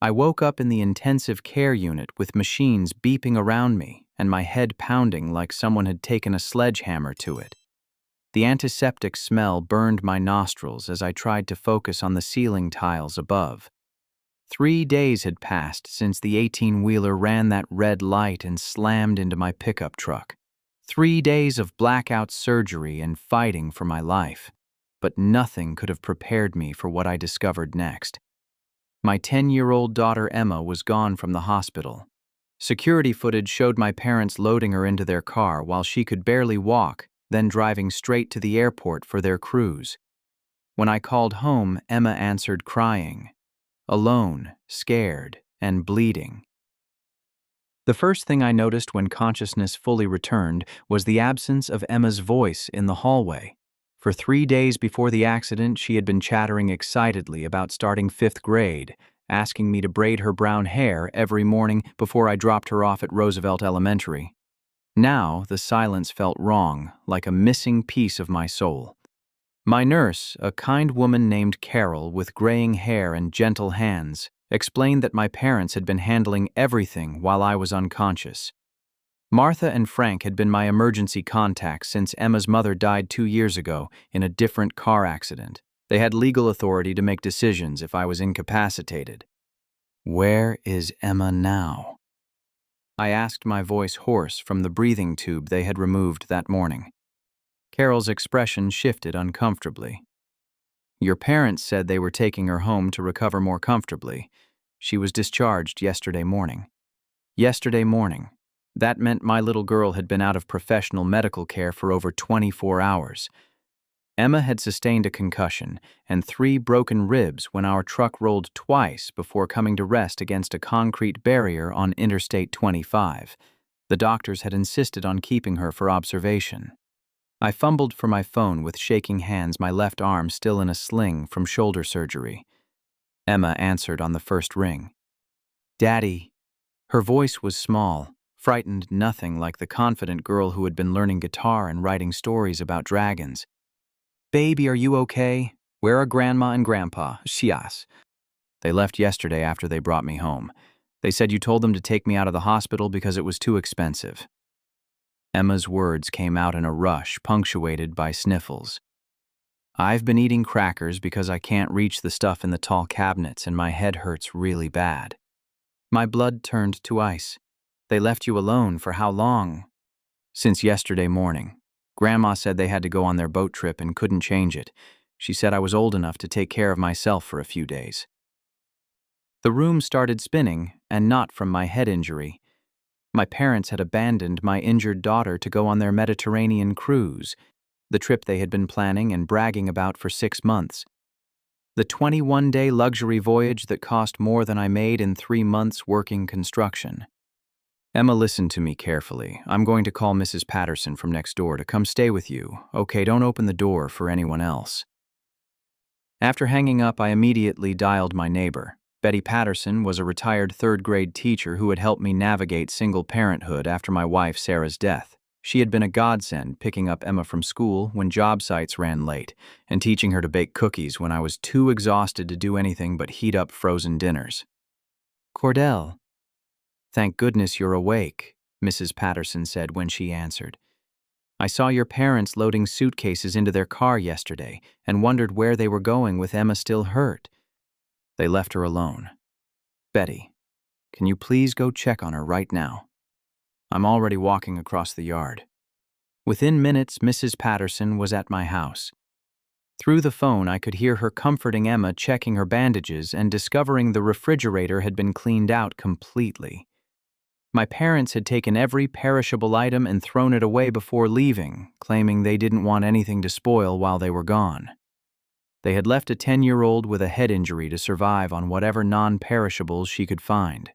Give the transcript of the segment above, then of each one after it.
I woke up in the intensive care unit with machines beeping around me and my head pounding like someone had taken a sledgehammer to it. The antiseptic smell burned my nostrils as I tried to focus on the ceiling tiles above. 3 days had passed since the 18-wheeler ran that red light and slammed into my pickup truck. 3 days of blackout surgery and fighting for my life. But nothing could have prepared me for what I discovered next. My 10-year-old daughter Emma was gone from the hospital. Security footage showed my parents loading her into their car while she could barely walk, then driving straight to the airport for their cruise. When I called home, Emma answered crying. Alone, scared, and bleeding. The first thing I noticed when consciousness fully returned was the absence of Emma's voice in the hallway. For 3 days before the accident, she had been chattering excitedly about starting 5th grade, asking me to braid her brown hair every morning before I dropped her off at Roosevelt Elementary. Now, the silence felt wrong, like a missing piece of my soul. My nurse, a kind woman named Carol with graying hair and gentle hands, explained that my parents had been handling everything while I was unconscious. Martha and Frank had been my emergency contacts since Emma's mother died 2 years ago in a different car accident. They had legal authority to make decisions if I was incapacitated. Where is Emma now? I asked, my voice hoarse from the breathing tube they had removed that morning. Carol's expression shifted uncomfortably. Your parents said they were taking her home to recover more comfortably. She was discharged yesterday morning. Yesterday morning. That meant my little girl had been out of professional medical care for over 24 hours. Emma had sustained a concussion and 3 broken ribs when our truck rolled twice before coming to rest against a concrete barrier on Interstate 25. The doctors had insisted on keeping her for observation. I fumbled for my phone with shaking hands, my left arm still in a sling from shoulder surgery. Emma answered on the first ring. Daddy. Her voice was small, frightened nothing like the confident girl who had been learning guitar and writing stories about dragons. Baby, are you okay? Where are Grandma and Grandpa? She asked. They left yesterday after they brought me home. They said you told them to take me out of the hospital because it was too expensive. Emma's words came out in a rush, punctuated by sniffles. I've been eating crackers because I can't reach the stuff in the tall cabinets and my head hurts really bad. My blood turned to ice. They left you alone for how long? Since yesterday morning. Grandma said they had to go on their boat trip and couldn't change it. She said I was old enough to take care of myself for a few days. The room started spinning, and not from my head injury. My parents had abandoned my injured daughter to go on their Mediterranean cruise, the trip they had been planning and bragging about for 6 months. The 21-day luxury voyage that cost more than I made in 3 months working construction. Emma listened to me carefully. I'm going to call Mrs. Patterson from next door to come stay with you. Okay, don't open the door for anyone else. After hanging up, I immediately dialed my neighbor. Betty Patterson was a retired 3rd-grade teacher who had helped me navigate single parenthood after my wife Sarah's death. She had been a godsend, picking up Emma from school when job sites ran late and teaching her to bake cookies when I was too exhausted to do anything but heat up frozen dinners. Cordell. Thank goodness you're awake, Mrs. Patterson said when she answered. I saw your parents loading suitcases into their car yesterday and wondered where they were going with Emma still hurt. They left her alone. Betty, can you please go check on her right now? I'm already walking across the yard. Within minutes, Mrs. Patterson was at my house. Through the phone, I could hear her comforting Emma, checking her bandages, and discovering the refrigerator had been cleaned out completely. My parents had taken every perishable item and thrown it away before leaving, claiming they didn't want anything to spoil while they were gone. They had left a 10-year-old with a head injury to survive on whatever non-perishables she could find.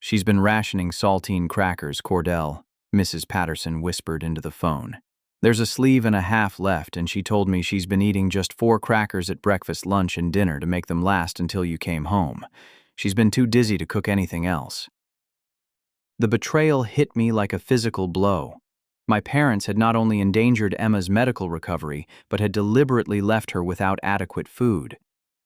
She's been rationing saltine crackers, Cordell, Mrs. Patterson whispered into the phone. There's a sleeve and a half left, and she told me she's been eating just 4 crackers at breakfast, lunch, and dinner to make them last until you came home. She's been too dizzy to cook anything else. The betrayal hit me like a physical blow. My parents had not only endangered Emma's medical recovery, but had deliberately left her without adequate food.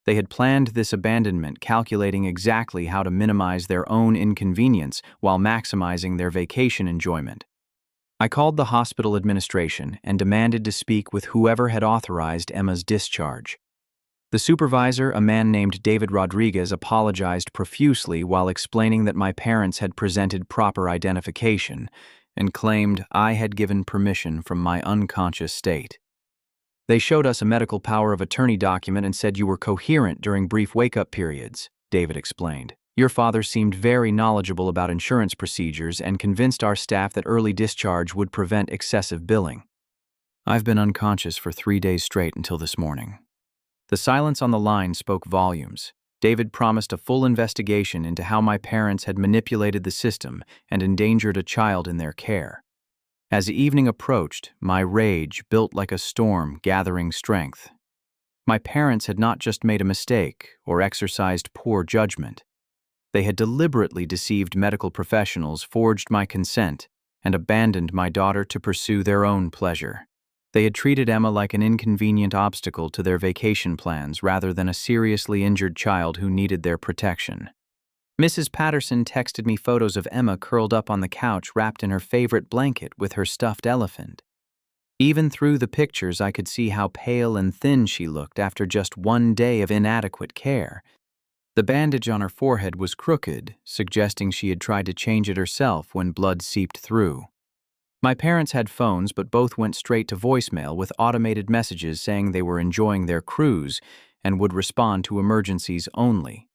They had planned this abandonment, calculating exactly how to minimize their own inconvenience while maximizing their vacation enjoyment. I called the hospital administration and demanded to speak with whoever had authorized Emma's discharge. The supervisor, a man named David Rodriguez, apologized profusely while explaining that my parents had presented proper identification and claimed I had given permission from my unconscious state. They showed us a medical power of attorney document and said you were coherent during brief wake-up periods, David explained. Your father seemed very knowledgeable about insurance procedures and convinced our staff that early discharge would prevent excessive billing. I've been unconscious for 3 days straight until this morning. The silence on the line spoke volumes. David promised a full investigation into how my parents had manipulated the system and endangered a child in their care. As the evening approached, my rage built like a storm, gathering strength. My parents had not just made a mistake or exercised poor judgment. They had deliberately deceived medical professionals, forged my consent, and abandoned my daughter to pursue their own pleasure. They had treated Emma like an inconvenient obstacle to their vacation plans rather than a seriously injured child who needed their protection. Mrs. Patterson texted me photos of Emma curled up on the couch wrapped in her favorite blanket with her stuffed elephant. Even through the pictures, I could see how pale and thin she looked after just 1 day of inadequate care. The bandage on her forehead was crooked, suggesting she had tried to change it herself when blood seeped through. My parents had phones, but both went straight to voicemail with automated messages saying they were enjoying their cruise and would respond to emergencies only.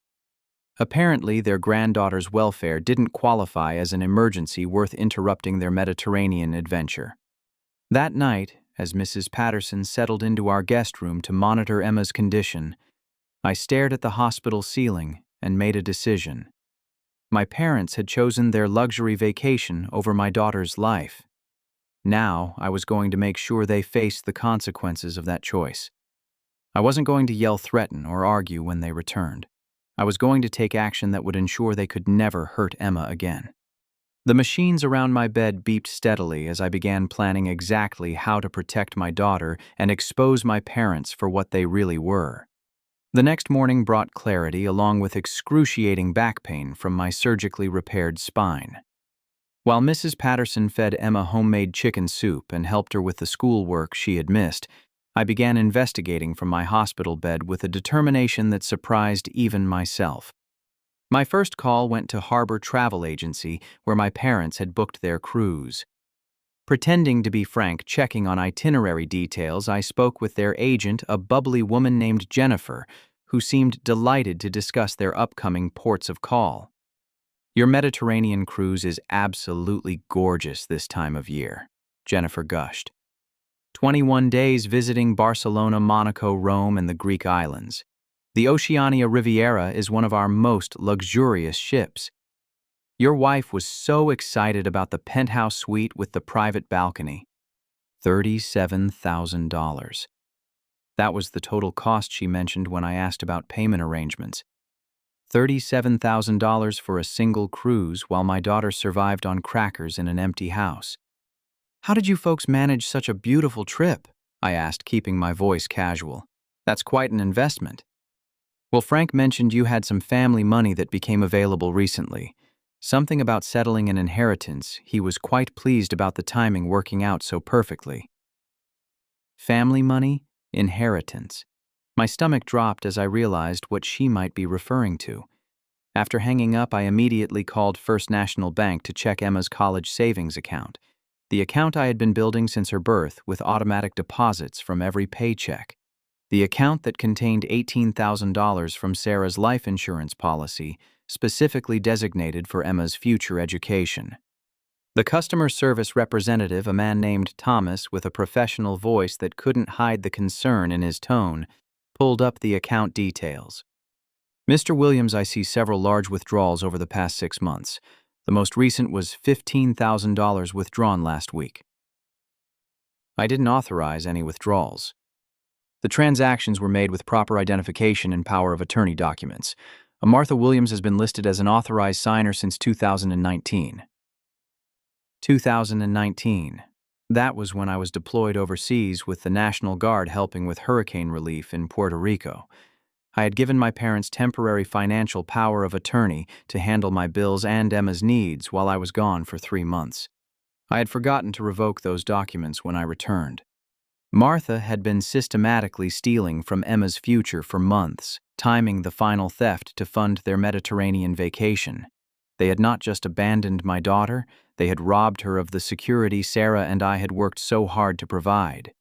Apparently, their granddaughter's welfare didn't qualify as an emergency worth interrupting their Mediterranean adventure. That night, as Mrs. Patterson settled into our guest room to monitor Emma's condition, I stared at the hospital ceiling and made a decision. My parents had chosen their luxury vacation over my daughter's life. Now, I was going to make sure they faced the consequences of that choice. I wasn't going to yell, threaten, or argue when they returned. I was going to take action that would ensure they could never hurt Emma again. The machines around my bed beeped steadily as I began planning exactly how to protect my daughter and expose my parents for what they really were. The next morning brought clarity along with excruciating back pain from my surgically repaired spine. While Mrs. Patterson fed Emma homemade chicken soup and helped her with the schoolwork she had missed, I began investigating from my hospital bed with a determination that surprised even myself. My first call went to Harbor Travel Agency, where my parents had booked their cruise. Pretending to be frank, checking on itinerary details, I spoke with their agent, a bubbly woman named Jennifer, who seemed delighted to discuss their upcoming ports of call. Your Mediterranean cruise is absolutely gorgeous this time of year, Jennifer gushed. 21 days visiting Barcelona, Monaco, Rome, and the Greek islands. The Oceania Riviera is one of our most luxurious ships. Your wife was so excited about the penthouse suite with the private balcony. $37,000. That was the total cost she mentioned when I asked about payment arrangements. $37,000 for a single cruise while my daughter survived on crackers in an empty house. How did you folks manage such a beautiful trip? I asked, keeping my voice casual. That's quite an investment. Well, Frank mentioned you had some family money that became available recently. Something about settling an inheritance. He was quite pleased about the timing working out so perfectly. Family money? Inheritance. My stomach dropped as I realized what she might be referring to. After hanging up, I immediately called First National Bank to check Emma's college savings account. The account I had been building since her birth with automatic deposits from every paycheck. The account that contained $18,000 from Sarah's life insurance policy, specifically designated for Emma's future education. The customer service representative, a man named Thomas with a professional voice that couldn't hide the concern in his tone, pulled up the account details. Mr. Williams, I see several large withdrawals over the past 6 months. The most recent was $15,000 withdrawn last week. I didn't authorize any withdrawals. The transactions were made with proper identification and power of attorney documents. Martha Williams has been listed as an authorized signer since 2019. 2019. That was when I was deployed overseas with the National Guard helping with hurricane relief in Puerto Rico. I had given my parents temporary financial power of attorney to handle my bills and Emma's needs while I was gone for 3 months. I had forgotten to revoke those documents when I returned. Martha had been systematically stealing from Emma's future for months, timing the final theft to fund their Mediterranean vacation. They had not just abandoned my daughter, they had robbed her of the security Sarah and I had worked so hard to provide.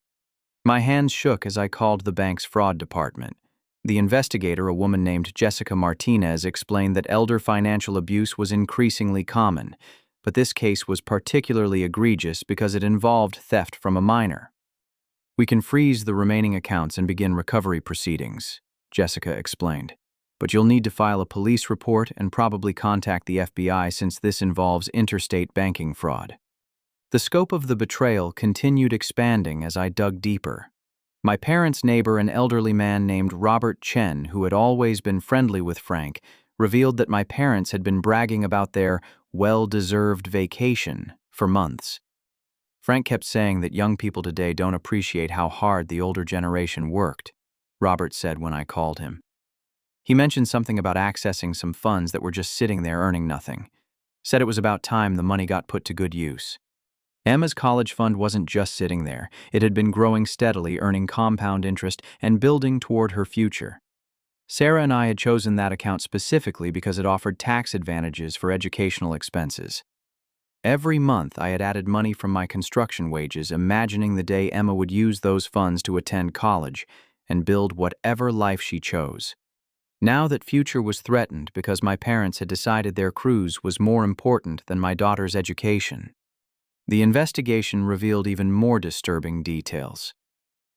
My hands shook as I called the bank's fraud department. The investigator, a woman named Jessica Martinez, explained that elder financial abuse was increasingly common, but this case was particularly egregious because it involved theft from a minor. "We can freeze the remaining accounts and begin recovery proceedings," Jessica explained. "But you'll need to file a police report and probably contact the FBI since this involves interstate banking fraud." The scope of the betrayal continued expanding as I dug deeper. My parents' neighbor, an elderly man named Robert Chen, who had always been friendly with Frank, revealed that my parents had been bragging about their well-deserved vacation for months. "Frank kept saying that young people today don't appreciate how hard the older generation worked," Robert said when I called him. He mentioned something about accessing some funds that were just sitting there earning nothing. Said it was about time the money got put to good use. Emma's college fund wasn't just sitting there. It had been growing steadily, earning compound interest and building toward her future. Sarah and I had chosen that account specifically because it offered tax advantages for educational expenses. Every month, I had added money from my construction wages, imagining the day Emma would use those funds to attend college and build whatever life she chose. Now that future was threatened because my parents had decided their cruise was more important than my daughter's education. The investigation revealed even more disturbing details.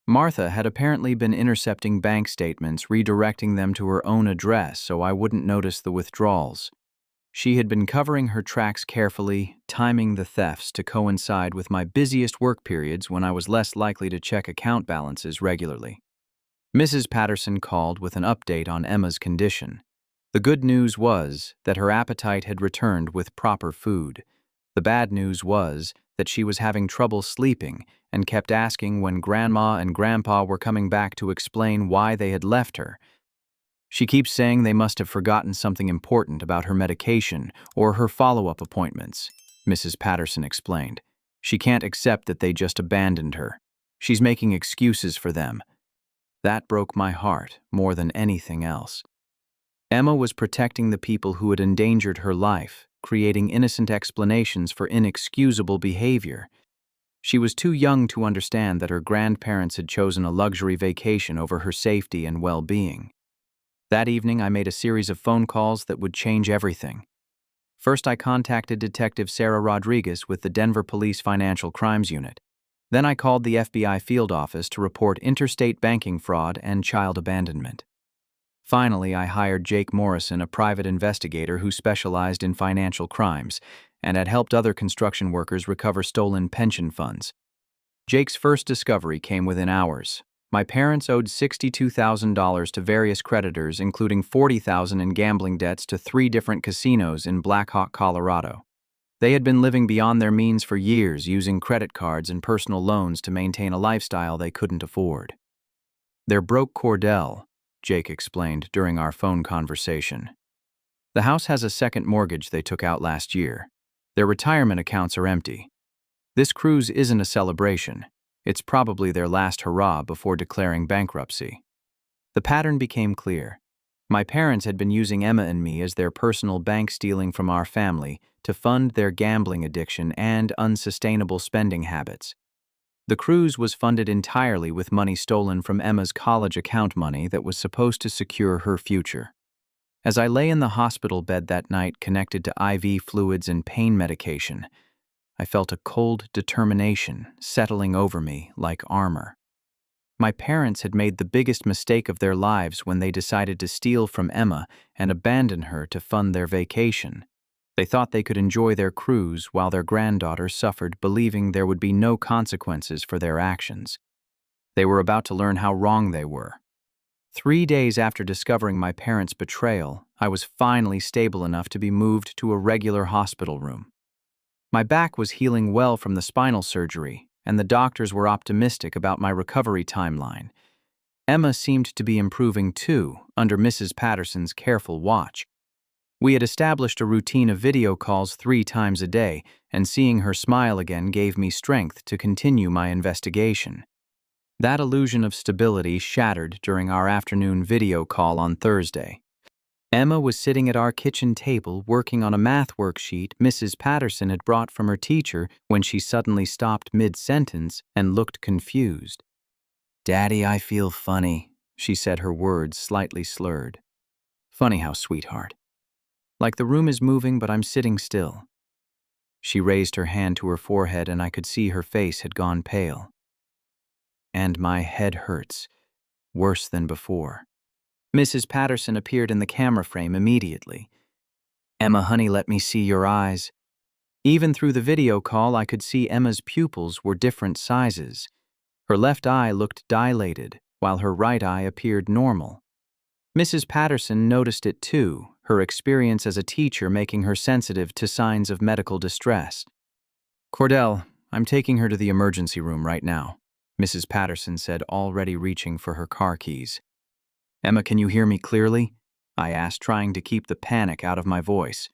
Martha had apparently been intercepting bank statements, redirecting them to her own address so I wouldn't notice the withdrawals. She had been covering her tracks carefully, timing the thefts to coincide with my busiest work periods when I was less likely to check account balances regularly. Mrs. Patterson called with an update on Emma's condition. The good news was that her appetite had returned with proper food. The bad news was that she was having trouble sleeping and kept asking when Grandma and Grandpa were coming back to explain why they had left her. "She keeps saying they must have forgotten something important about her medication or her follow-up appointments," Mrs. Patterson explained. "She can't accept that they just abandoned her. She's making excuses for them." That broke my heart more than anything else. Emma was protecting the people who had endangered her life, creating innocent explanations for inexcusable behavior. She was too young to understand that her grandparents had chosen a luxury vacation over her safety and well-being. That evening, I made a series of phone calls that would change everything. First, I contacted Detective Sarah Rodriguez with the Denver Police Financial Crimes Unit. Then I called the FBI field office to report interstate banking fraud and child abandonment. Finally, I hired Jake Morrison, a private investigator who specialized in financial crimes and had helped other construction workers recover stolen pension funds. Jake's first discovery came within hours. My parents owed $62,000 to various creditors, including $40,000 in gambling debts to 3 different casinos in Black Hawk, Colorado. They had been living beyond their means for years, using credit cards and personal loans to maintain a lifestyle they couldn't afford. "They're broke Cordell," Jake explained during our phone conversation. "The house has a second mortgage they took out last year. Their retirement accounts are empty. This cruise isn't a celebration. It's probably their last hurrah before declaring bankruptcy." The pattern became clear. My parents had been using Emma and me as their personal bank, stealing from our family to fund their gambling addiction and unsustainable spending habits. The cruise was funded entirely with money stolen from Emma's college account money that was supposed to secure her future. As I lay in the hospital bed that night, connected to IV fluids and pain medication, I felt a cold determination settling over me like armor. My parents had made the biggest mistake of their lives when they decided to steal from Emma and abandon her to fund their vacation. They thought they could enjoy their cruise while their granddaughter suffered, believing there would be no consequences for their actions. They were about to learn how wrong they were. 3 days after discovering my parents' betrayal, I was finally stable enough to be moved to a regular hospital room. My back was healing well from the spinal surgery, and the doctors were optimistic about my recovery timeline. Emma seemed to be improving too, under Mrs. Patterson's careful watch. We had established a routine of video calls 3 times a day, and seeing her smile again gave me strength to continue my investigation. That illusion of stability shattered during our afternoon video call on Thursday. Emma was sitting at our kitchen table working on a math worksheet Mrs. Patterson had brought from her teacher when she suddenly stopped mid-sentence and looked confused. "Daddy, I feel funny," she said, her words slightly slurred. "Funny how, sweetheart?" "Like the room is moving, but I'm sitting still." She raised her hand to her forehead and I could see her face had gone pale. "And my head hurts, worse than before." Mrs. Patterson appeared in the camera frame immediately. "Emma, honey, let me see your eyes." Even through the video call, I could see Emma's pupils were different sizes. Her left eye looked dilated, while her right eye appeared normal. Mrs. Patterson noticed it too, her experience as a teacher making her sensitive to signs of medical distress. "Cordell, I'm taking her to the emergency room right now," Mrs. Patterson said, already reaching for her car keys. "Emma, can you hear me clearly?" I asked, trying to keep the panic out of my voice.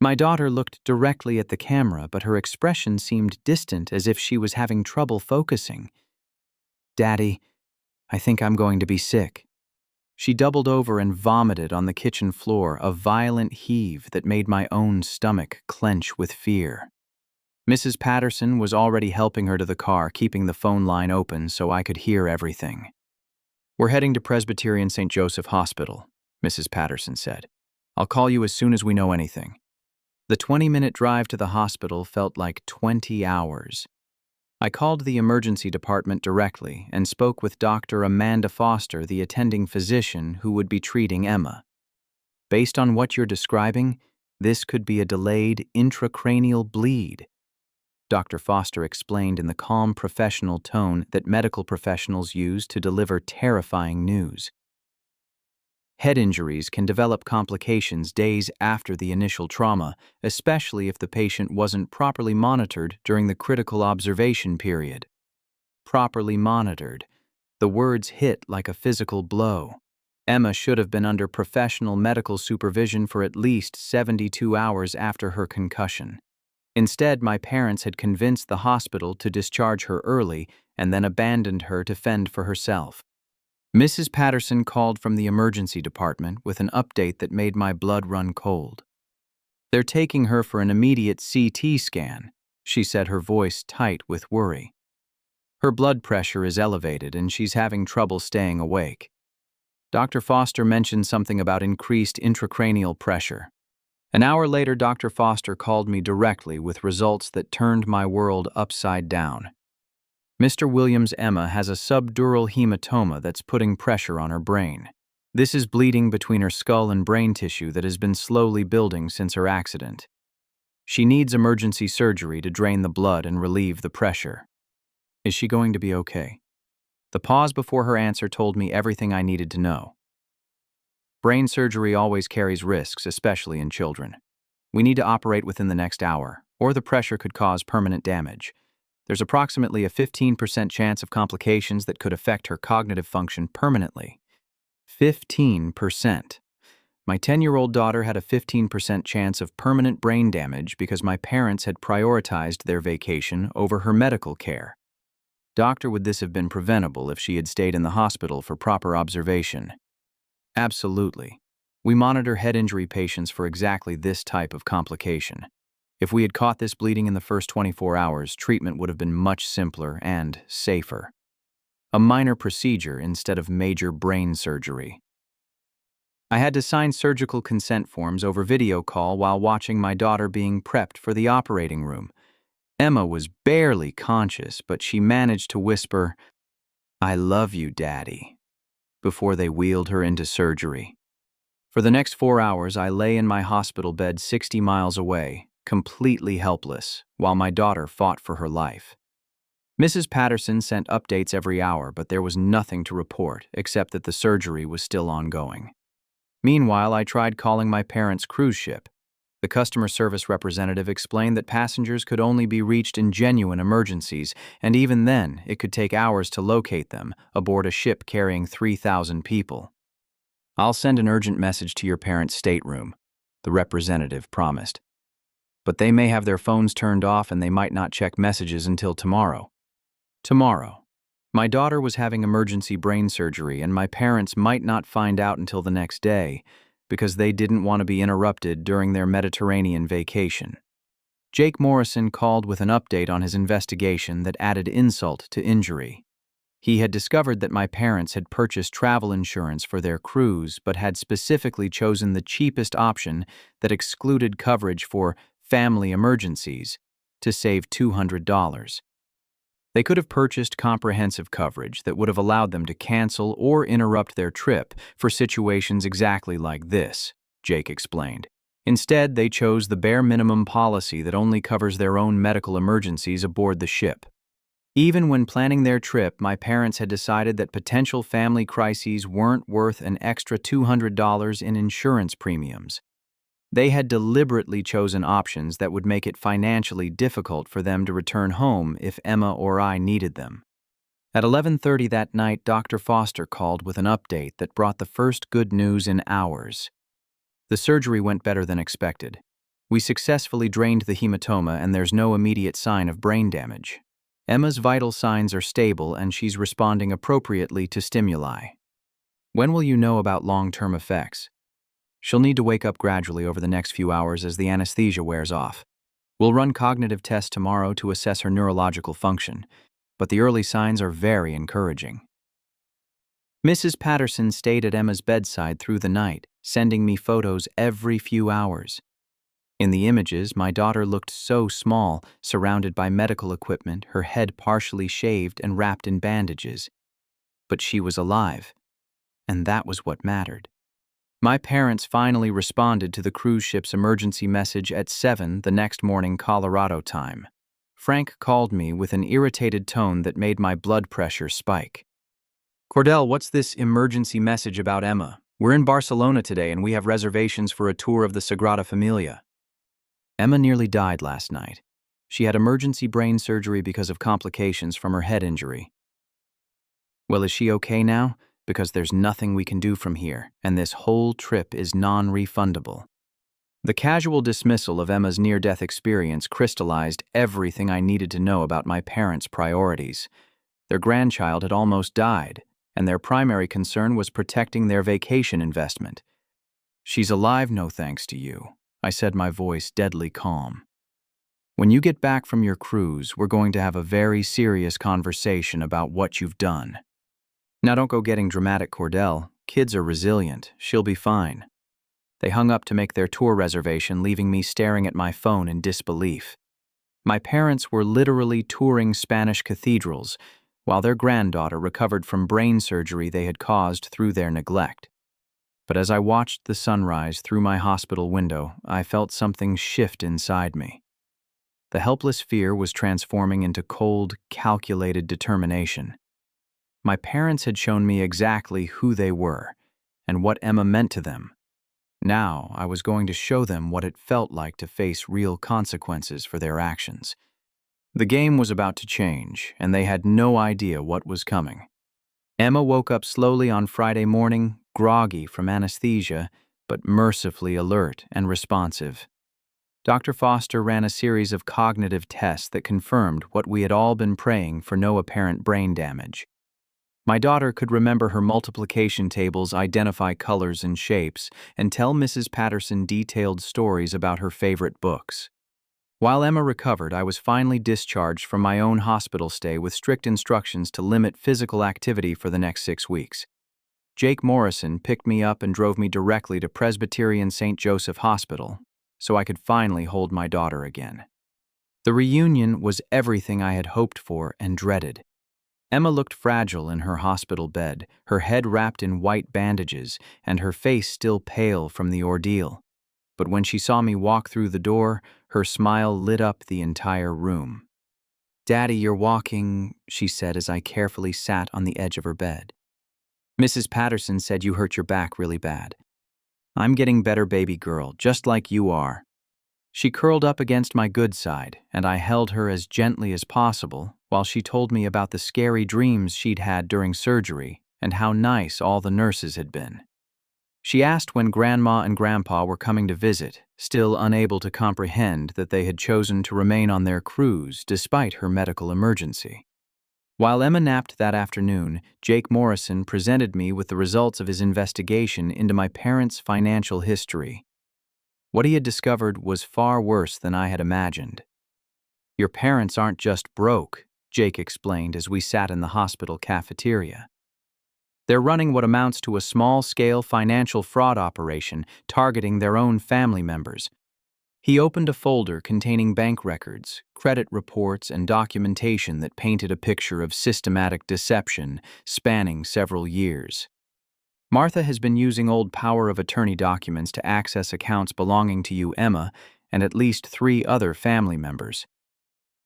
My daughter looked directly at the camera, but her expression seemed distant, as if she was having trouble focusing. "Daddy, I think I'm going to be sick." She doubled over and vomited on the kitchen floor, a violent heave that made my own stomach clench with fear. Mrs. Patterson was already helping her to the car, keeping the phone line open so I could hear everything. "We're heading to Presbyterian St. Joseph Hospital," Mrs. Patterson said. "I'll call you as soon as we know anything." The 20-minute drive to the hospital felt like 20 hours. I called the emergency department directly and spoke with Dr. Amanda Foster, the attending physician who would be treating Emma. "Based on what you're describing, this could be a delayed intracranial bleed," Dr. Foster explained in the calm professional tone that medical professionals use to deliver terrifying news. Head injuries can develop complications days after the initial trauma, especially if the patient wasn't properly monitored during the critical observation period. Properly monitored. The words hit like a physical blow. Emma should have been under professional medical supervision for at least 72 hours after her concussion. Instead, my parents had convinced the hospital to discharge her early and then abandoned her to fend for herself. Mrs. Patterson called from the emergency department with an update that made my blood run cold. "They're taking her for an immediate CT scan," she said, her voice tight with worry. "Her blood pressure is elevated and she's having trouble staying awake." Dr. Foster mentioned something about increased intracranial pressure. An hour later, Dr. Foster called me directly with results that turned my world upside down. "Mr. Williams' Emma has a subdural hematoma that's putting pressure on her brain. This is bleeding between her skull and brain tissue that has been slowly building since her accident. She needs emergency surgery to drain the blood and relieve the pressure." "Is she going to be okay?" The pause before her answer told me everything I needed to know. "Brain surgery always carries risks, especially in children. We need to operate within the next hour, or the pressure could cause permanent damage. There's approximately a 15% chance of complications that could affect her cognitive function permanently." 15%. My 10-year-old daughter had a 15% chance of permanent brain damage because my parents had prioritized their vacation over her medical care. Doctor, would this have been preventable if she had stayed in the hospital for proper observation? Absolutely. We monitor head injury patients for exactly this type of complication. If we had caught this bleeding in the first 24 hours, treatment would have been much simpler and safer. A minor procedure instead of major brain surgery. I had to sign surgical consent forms over video call while watching my daughter being prepped for the operating room. Emma was barely conscious, but she managed to whisper, "I love you, Daddy," before they wheeled her into surgery. For the next 4 hours, I lay in my hospital bed 60 miles away, completely helpless, while my daughter fought for her life. Mrs. Patterson sent updates every hour, but there was nothing to report except that the surgery was still ongoing. Meanwhile, I tried calling my parents' cruise ship. The customer service representative explained that passengers could only be reached in genuine emergencies, and even then, it could take hours to locate them aboard a ship carrying 3,000 people. "I'll send an urgent message to your parents' stateroom," the representative promised. "But they may have their phones turned off and they might not check messages until tomorrow." Tomorrow. My daughter was having emergency brain surgery, and my parents might not find out until the next day because they didn't want to be interrupted during their Mediterranean vacation. Jake Morrison called with an update on his investigation that added insult to injury. He had discovered that my parents had purchased travel insurance for their cruise but had specifically chosen the cheapest option that excluded coverage for family emergencies to save $200. They could have purchased comprehensive coverage that would have allowed them to cancel or interrupt their trip for situations exactly like this, Jake explained. Instead, they chose the bare minimum policy that only covers their own medical emergencies aboard the ship. Even when planning their trip, my parents had decided that potential family crises weren't worth an extra $200 in insurance premiums. They had deliberately chosen options that would make it financially difficult for them to return home if Emma or I needed them. At 11:30 that night, Dr. Foster called with an update that brought the first good news in hours. The surgery went better than expected. We successfully drained the hematoma and there's no immediate sign of brain damage. Emma's vital signs are stable and she's responding appropriately to stimuli. "When will you know about long-term effects?" "She'll need to wake up gradually over the next few hours as the anesthesia wears off. We'll run cognitive tests tomorrow to assess her neurological function, but the early signs are very encouraging." Mrs. Patterson stayed at Emma's bedside through the night, sending me photos every few hours. In the images, my daughter looked so small, surrounded by medical equipment, her head partially shaved and wrapped in bandages. But she was alive, and that was what mattered. My parents finally responded to the cruise ship's emergency message at 7 the next morning Colorado time. Frank called me with an irritated tone that made my blood pressure spike. "Cordell, what's this emergency message about Emma? We're in Barcelona today and we have reservations for a tour of the Sagrada Familia." "Emma nearly died last night. She had emergency brain surgery because of complications from her head injury." "Well, is she okay now? Because there's nothing we can do from here, and this whole trip is non-refundable." The casual dismissal of Emma's near-death experience crystallized everything I needed to know about my parents' priorities. Their grandchild had almost died, and their primary concern was protecting their vacation investment. "She's alive, no thanks to you," I said, my voice deadly calm. "When you get back from your cruise, we're going to have a very serious conversation about what you've done. Now don't go getting dramatic, Cordell. Kids are resilient. She'll be fine." They hung up to make their tour reservation, leaving me staring at my phone in disbelief. My parents were literally touring Spanish cathedrals, while their granddaughter recovered from brain surgery they had caused through their neglect. But as I watched the sunrise through my hospital window, I felt something shift inside me. The helpless fear was transforming into cold, calculated determination. My parents had shown me exactly who they were and what Emma meant to them. Now I was going to show them what it felt like to face real consequences for their actions. The game was about to change, and they had no idea what was coming. Emma woke up slowly on Friday morning, groggy from anesthesia, but mercifully alert and responsive. Dr. Foster ran a series of cognitive tests that confirmed what we had all been praying for: no apparent brain damage. My daughter could remember her multiplication tables, identify colors and shapes, and tell Mrs. Patterson detailed stories about her favorite books. While Emma recovered, I was finally discharged from my own hospital stay with strict instructions to limit physical activity for the next 6 weeks. Jake Morrison picked me up and drove me directly to Presbyterian St. Joseph Hospital, so I could finally hold my daughter again. The reunion was everything I had hoped for and dreaded. Emma looked fragile in her hospital bed, her head wrapped in white bandages and her face still pale from the ordeal. But when she saw me walk through the door, her smile lit up the entire room. "Daddy, you're walking," she said as I carefully sat on the edge of her bed. "Mrs. Patterson said you hurt your back really bad." "I'm getting better, baby girl, just like you are." She curled up against my good side, and I held her as gently as possible while she told me about the scary dreams she'd had during surgery and how nice all the nurses had been. She asked when Grandma and Grandpa were coming to visit, still unable to comprehend that they had chosen to remain on their cruise despite her medical emergency. While Emma napped that afternoon, Jake Morrison presented me with the results of his investigation into my parents' financial history. What he had discovered was far worse than I had imagined. "Your parents aren't just broke," Jake explained as we sat in the hospital cafeteria. "They're running what amounts to a small-scale financial fraud operation targeting their own family members." He opened a folder containing bank records, credit reports, and documentation that painted a picture of systematic deception spanning several years. "Martha has been using old power of attorney documents to access accounts belonging to you, Emma, and at least 3 other family members.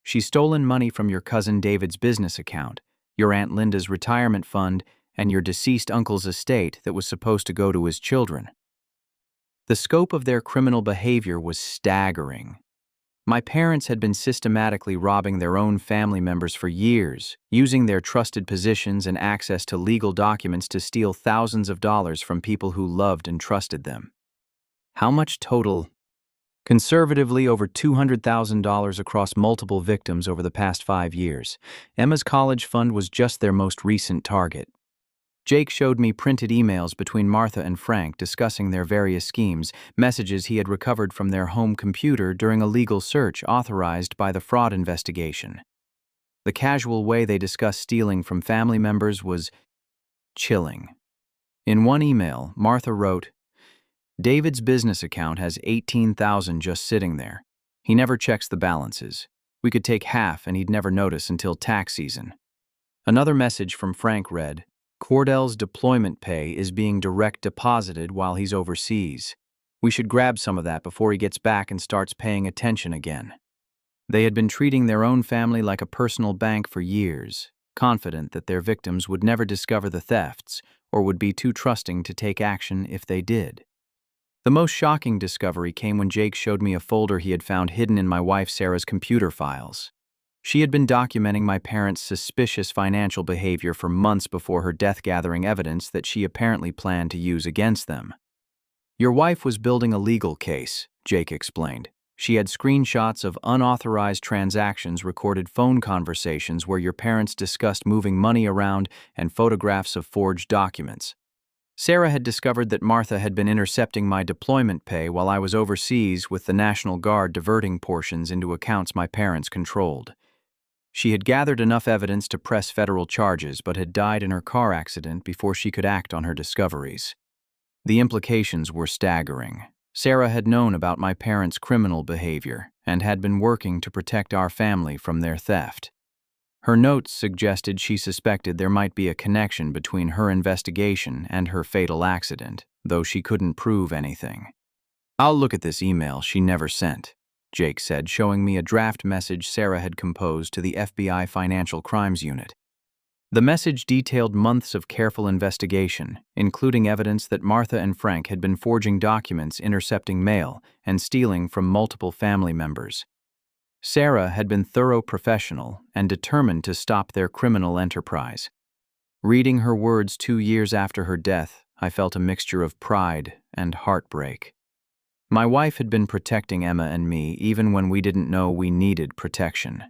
She's stolen money from your cousin David's business account, your Aunt Linda's retirement fund, and your deceased uncle's estate that was supposed to go to his children." The scope of their criminal behavior was staggering. My parents had been systematically robbing their own family members for years, using their trusted positions and access to legal documents to steal thousands of dollars from people who loved and trusted them. How much total? Conservatively, over $200,000 across multiple victims over the past 5 years. Emma's college fund was just their most recent target. Jake showed me printed emails between Martha and Frank discussing their various schemes, messages he had recovered from their home computer during a legal search authorized by the fraud investigation. The casual way they discussed stealing from family members was chilling. In one email, Martha wrote, "David's business account has $18,000 just sitting there. He never checks the balances. We could take half and he'd never notice until tax season." Another message from Frank read, "Cordell's deployment pay is being direct deposited while he's overseas. We should grab some of that before he gets back and starts paying attention again." They had been treating their own family like a personal bank for years, confident that their victims would never discover the thefts or would be too trusting to take action if they did. The most shocking discovery came when Jake showed me a folder he had found hidden in my wife Sarah's computer files. She had been documenting my parents' suspicious financial behavior for months before her death, gathering evidence that she apparently planned to use against them. "Your wife was building a legal case," Jake explained. "She had screenshots of unauthorized transactions, recorded phone conversations where your parents discussed moving money around, and photographs of forged documents. Sarah had discovered that Martha had been intercepting my deployment pay while I was overseas, with the National Guard diverting portions into accounts my parents controlled. She had gathered enough evidence to press federal charges, but had died in her car accident before she could act on her discoveries." The implications were staggering. Sarah had known about my parents' criminal behavior and had been working to protect our family from their theft. Her notes suggested she suspected there might be a connection between her investigation and her fatal accident, though she couldn't prove anything. "I'll look at this email she never sent," Jake said, showing me a draft message Sarah had composed to the FBI Financial Crimes Unit. The message detailed months of careful investigation, including evidence that Martha and Frank had been forging documents, intercepting mail, and stealing from multiple family members. Sarah had been thorough professional and determined to stop their criminal enterprise. Reading her words 2 years after her death, I felt a mixture of pride and heartbreak. My wife had been protecting Emma and me even when we didn't know we needed protection.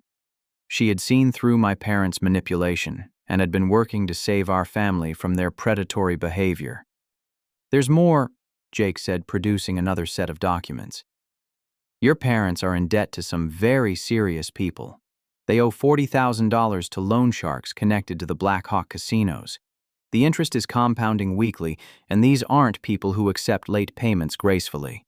She had seen through my parents' manipulation and had been working to save our family from their predatory behavior. "There's more," Jake said, producing another set of documents. "Your parents are in debt to some very serious people. They owe $40,000 to loan sharks connected to the Black Hawk casinos. The interest is compounding weekly, and these aren't people who accept late payments gracefully.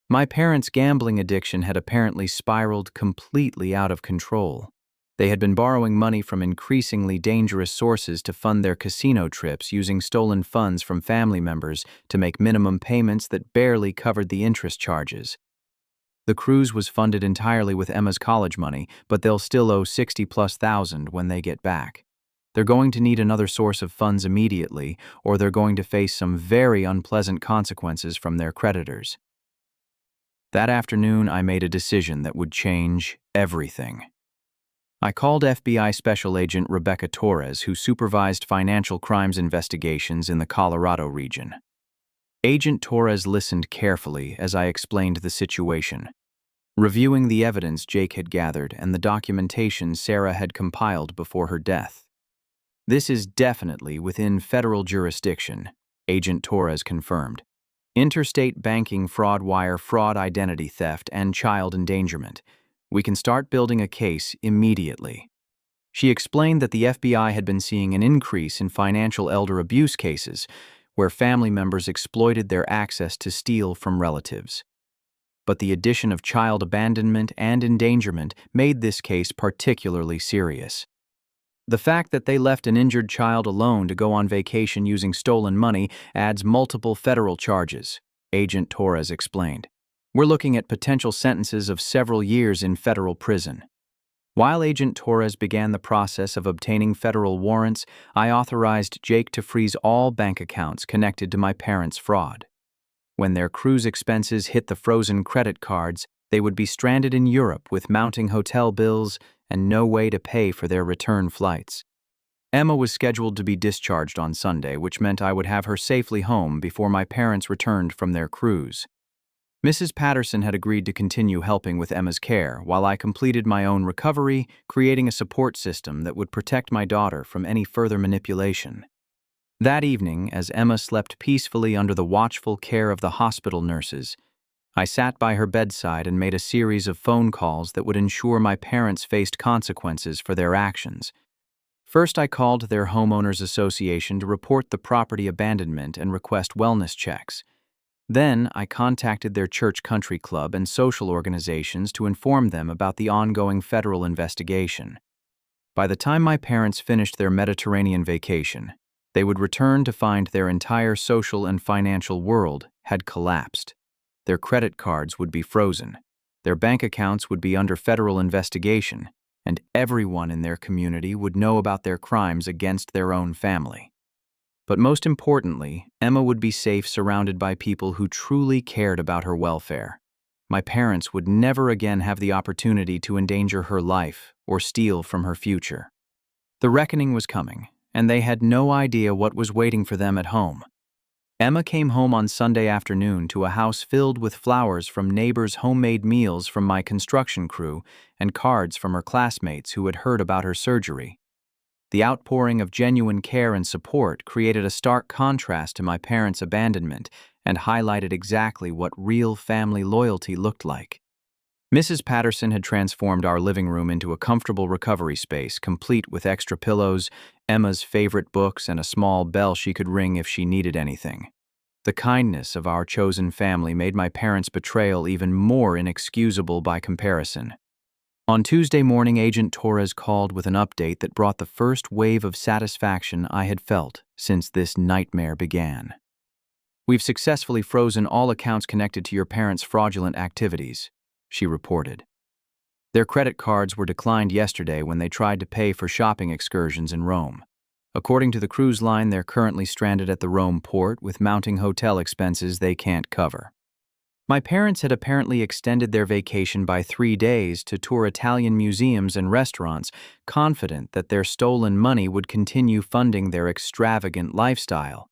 My parents' gambling addiction had apparently spiraled completely out of control. They had been borrowing money from increasingly dangerous sources to fund their casino trips, using stolen funds from family members to make minimum payments that barely covered the interest charges. The cruise was funded entirely with Emma's college money, but they'll still owe $60,000+ when they get back. They're going to need another source of funds immediately, or they're going to face some very unpleasant consequences from their creditors." That afternoon, I made a decision that would change everything. I called FBI Special Agent Rebecca Torres, who supervised financial crimes investigations in the Colorado region. Agent Torres listened carefully as I explained the situation, reviewing the evidence Jake had gathered and the documentation Sarah had compiled before her death. "This is definitely within federal jurisdiction," Agent Torres confirmed. "Interstate banking fraud, wire fraud, identity theft, and child endangerment. We can start building a case immediately." She explained that the FBI had been seeing an increase in financial elder abuse cases, where family members exploited their access to steal from relatives. But the addition of child abandonment and endangerment made this case particularly serious. "The fact that they left an injured child alone to go on vacation using stolen money adds multiple federal charges," Agent Torres explained. "We're looking at potential sentences of several years in federal prison." While Agent Torres began the process of obtaining federal warrants, I authorized Jake to freeze all bank accounts connected to my parents' fraud. When their cruise expenses hit the frozen credit cards, they would be stranded in Europe with mounting hotel bills and no way to pay for their return flights. Emma was scheduled to be discharged on Sunday, which meant I would have her safely home before my parents returned from their cruise. Mrs. Patterson had agreed to continue helping with Emma's care while I completed my own recovery, creating a support system that would protect my daughter from any further manipulation. That evening, as Emma slept peacefully under the watchful care of the hospital nurses, I sat by her bedside and made a series of phone calls that would ensure my parents faced consequences for their actions. First, I called their homeowners association to report the property abandonment and request wellness checks. Then, I contacted their church country club and social organizations to inform them about the ongoing federal investigation. By the time my parents finished their Mediterranean vacation, they would return to find their entire social and financial world had collapsed. Their credit cards would be frozen, their bank accounts would be under federal investigation, and everyone in their community would know about their crimes against their own family. But most importantly, Emma would be safe surrounded by people who truly cared about her welfare. My parents would never again have the opportunity to endanger her life or steal from her future. The reckoning was coming, and they had no idea what was waiting for them at home. Emma came home on Sunday afternoon to a house filled with flowers from neighbors' homemade meals from my construction crew and cards from her classmates who had heard about her surgery. The outpouring of genuine care and support created a stark contrast to my parents' abandonment and highlighted exactly what real family loyalty looked like. Mrs. Patterson had transformed our living room into a comfortable recovery space, complete with extra pillows, Emma's favorite books, and a small bell she could ring if she needed anything. The kindness of our chosen family made my parents' betrayal even more inexcusable by comparison. On Tuesday morning, Agent Torres called with an update that brought the first wave of satisfaction I had felt since this nightmare began. "We've successfully frozen all accounts connected to your parents' fraudulent activities," she reported. "Their credit cards were declined yesterday when they tried to pay for shopping excursions in Rome. According to the cruise line, they're currently stranded at the Rome port with mounting hotel expenses they can't cover." My parents had apparently extended their vacation by 3 days to tour Italian museums and restaurants, confident that their stolen money would continue funding their extravagant lifestyle.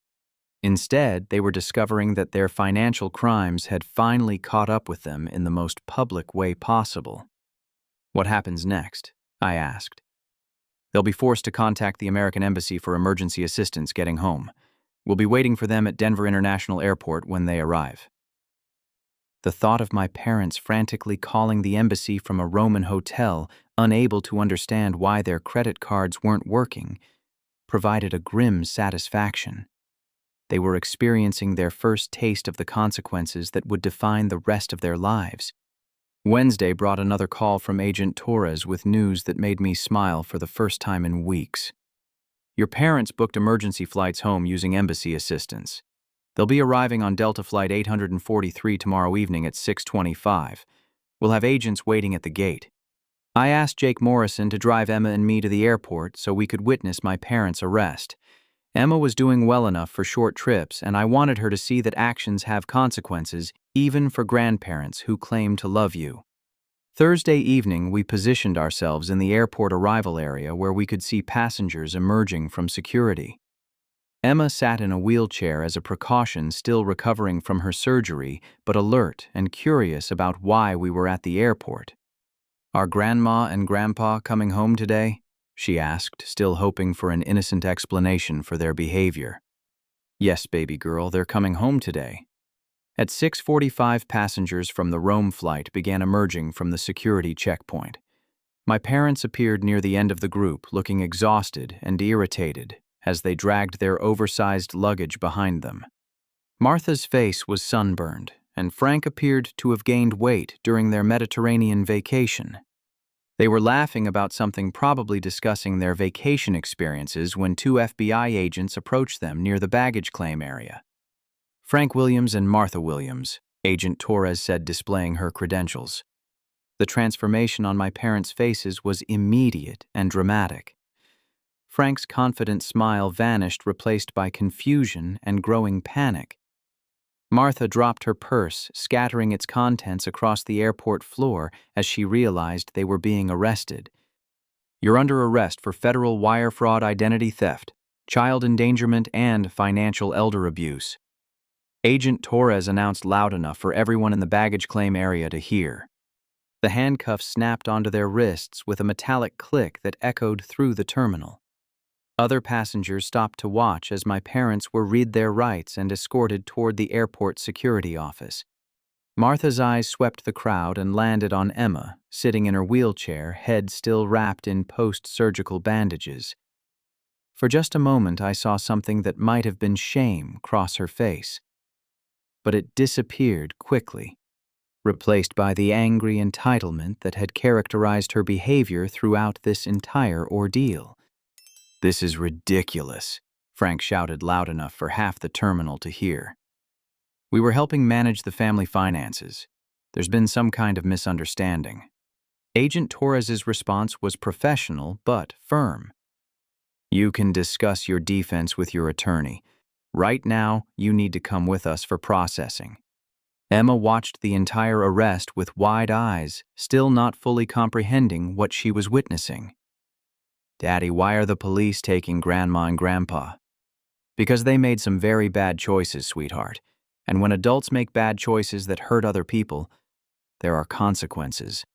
Instead, they were discovering that their financial crimes had finally caught up with them in the most public way possible. "What happens next?" I asked. "They'll be forced to contact the American Embassy for emergency assistance getting home. We'll be waiting for them at Denver International Airport when they arrive." The thought of my parents frantically calling the embassy from a Roman hotel, unable to understand why their credit cards weren't working, provided a grim satisfaction. They were experiencing their first taste of the consequences that would define the rest of their lives. Wednesday brought another call from Agent Torres with news that made me smile for the first time in weeks. "Your parents booked emergency flights home using embassy assistance. They'll be arriving on Delta Flight 843 tomorrow evening at 6:25. We'll have agents waiting at the gate." I asked Jake Morrison to drive Emma and me to the airport so we could witness my parents' arrest. Emma was doing well enough for short trips, and I wanted her to see that actions have consequences even for grandparents who claim to love you. Thursday evening, we positioned ourselves in the airport arrival area where we could see passengers emerging from security. Emma sat in a wheelchair as a precaution, still recovering from her surgery, but alert and curious about why we were at the airport. "Are Grandma and Grandpa coming home today?" she asked, still hoping for an innocent explanation for their behavior. "Yes, baby girl, they're coming home today." At 6:45, passengers from the Rome flight began emerging from the security checkpoint. My parents appeared near the end of the group, looking exhausted and irritated as they dragged their oversized luggage behind them. Martha's face was sunburned, and Frank appeared to have gained weight during their Mediterranean vacation. They were laughing about something, probably discussing their vacation experiences, when two FBI agents approached them near the baggage claim area. "Frank Williams and Martha Williams," Agent Torres said, displaying her credentials. The transformation on my parents' faces was immediate and dramatic. Frank's confident smile vanished, replaced by confusion and growing panic. Martha dropped her purse, scattering its contents across the airport floor as she realized they were being arrested. "You're under arrest for federal wire fraud, identity theft, child endangerment, and financial elder abuse," Agent Torres announced loud enough for everyone in the baggage claim area to hear. The handcuffs snapped onto their wrists with a metallic click that echoed through the terminal. Other passengers stopped to watch as my parents were read their rights and escorted toward the airport security office. Martha's eyes swept the crowd and landed on Emma, sitting in her wheelchair, head still wrapped in post-surgical bandages. For just a moment, I saw something that might have been shame cross her face. But it disappeared quickly, replaced by the angry entitlement that had characterized her behavior throughout this entire ordeal. "This is ridiculous," Frank shouted loud enough for half the terminal to hear. "We were helping manage the family finances. There's been some kind of misunderstanding." Agent Torres's response was professional but firm. "You can discuss your defense with your attorney. Right now, you need to come with us for processing." Emma watched the entire arrest with wide eyes, still not fully comprehending what she was witnessing. "Daddy, why are the police taking Grandma and Grandpa?" "Because they made some very bad choices, sweetheart. And when adults make bad choices that hurt other people, there are consequences."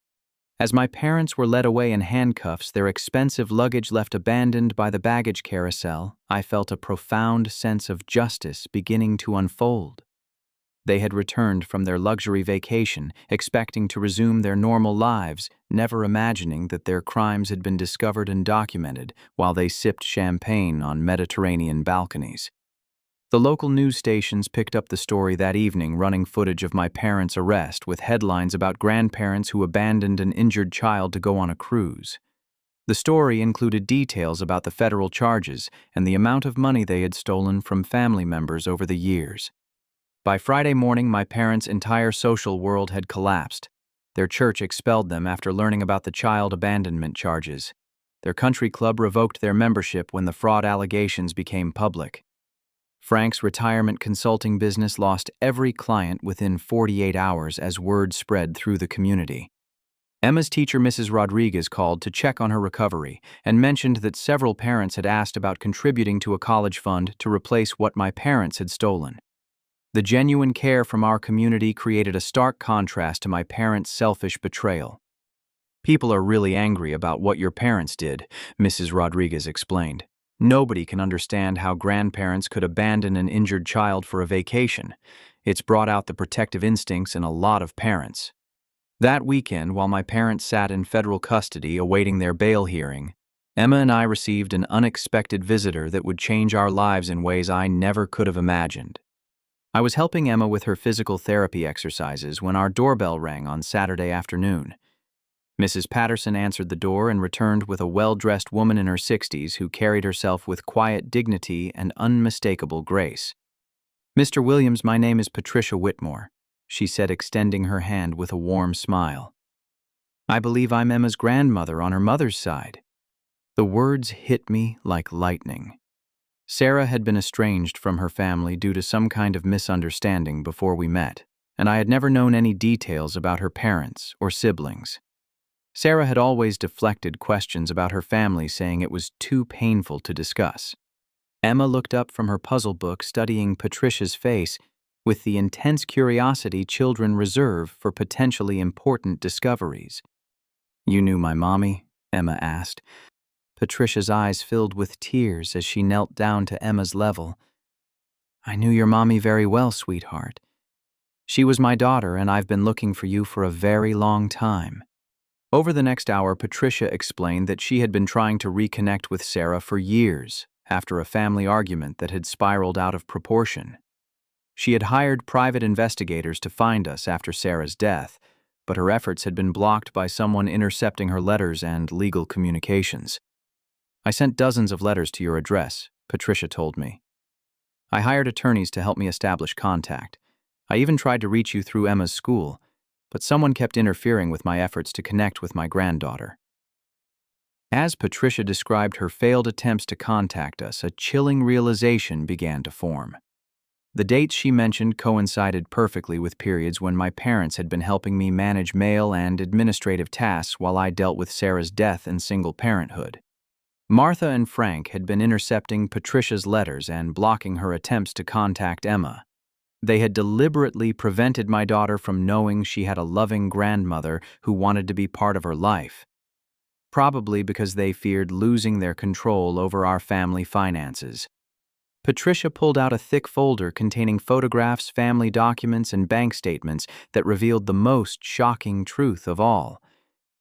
As my parents were led away in handcuffs, their expensive luggage left abandoned by the baggage carousel, I felt a profound sense of justice beginning to unfold. They had returned from their luxury vacation, expecting to resume their normal lives, never imagining that their crimes had been discovered and documented while they sipped champagne on Mediterranean balconies. The local news stations picked up the story that evening, running footage of my parents' arrest with headlines about grandparents who abandoned an injured child to go on a cruise. The story included details about the federal charges and the amount of money they had stolen from family members over the years. By Friday morning, my parents' entire social world had collapsed. Their church expelled them after learning about the child abandonment charges. Their country club revoked their membership when the fraud allegations became public. Frank's retirement consulting business lost every client within 48 hours as word spread through the community. Emma's teacher, Mrs. Rodriguez, called to check on her recovery and mentioned that several parents had asked about contributing to a college fund to replace what my parents had stolen. The genuine care from our community created a stark contrast to my parents' selfish betrayal. "People are really angry about what your parents did," Mrs. Rodriguez explained. "Nobody can understand how grandparents could abandon an injured child for a vacation. It's brought out the protective instincts in a lot of parents." That weekend, while my parents sat in federal custody awaiting their bail hearing, Emma and I received an unexpected visitor that would change our lives in ways I never could have imagined. I was helping Emma with her physical therapy exercises when our doorbell rang on Saturday afternoon. Mrs. Patterson answered the door and returned with a well-dressed woman in her 60s who carried herself with quiet dignity and unmistakable grace. "Mr. Williams, my name is Patricia Whitmore," she said, extending her hand with a warm smile. "I believe I'm Emma's grandmother on her mother's side." The words hit me like lightning. Sarah had been estranged from her family due to some kind of misunderstanding before we met, and I had never known any details about her parents or siblings. Sarah had always deflected questions about her family, saying it was too painful to discuss. Emma looked up from her puzzle book, studying Patricia's face with the intense curiosity children reserve for potentially important discoveries. "You knew my mommy?" Emma asked. Patricia's eyes filled with tears as she knelt down to Emma's level. "I knew your mommy very well, sweetheart. She was my daughter, and I've been looking for you for a very long time." Over the next hour, Patricia explained that she had been trying to reconnect with Sarah for years after a family argument that had spiraled out of proportion. She had hired private investigators to find us after Sarah's death, but her efforts had been blocked by someone intercepting her letters and legal communications. "I sent dozens of letters to your address," Patricia told me. "I hired attorneys to help me establish contact. I even tried to reach you through Emma's school, but someone kept interfering with my efforts to connect with my granddaughter." As Patricia described her failed attempts to contact us, a chilling realization began to form. The dates she mentioned coincided perfectly with periods when my parents had been helping me manage mail and administrative tasks while I dealt with Sarah's death and single parenthood. Martha and Frank had been intercepting Patricia's letters and blocking her attempts to contact Emma. They had deliberately prevented my daughter from knowing she had a loving grandmother who wanted to be part of her life, probably because they feared losing their control over our family finances. Patricia pulled out a thick folder containing photographs, family documents, and bank statements that revealed the most shocking truth of all.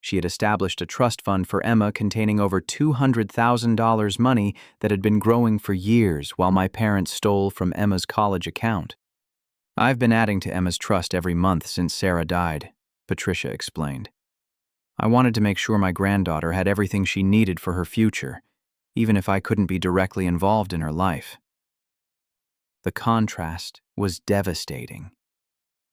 She had established a trust fund for Emma containing over $200,000 money that had been growing for years while my parents stole from Emma's college account. "I've been adding to Emma's trust every month since Sarah died," Patricia explained. "I wanted to make sure my granddaughter had everything she needed for her future, even if I couldn't be directly involved in her life." The contrast was devastating.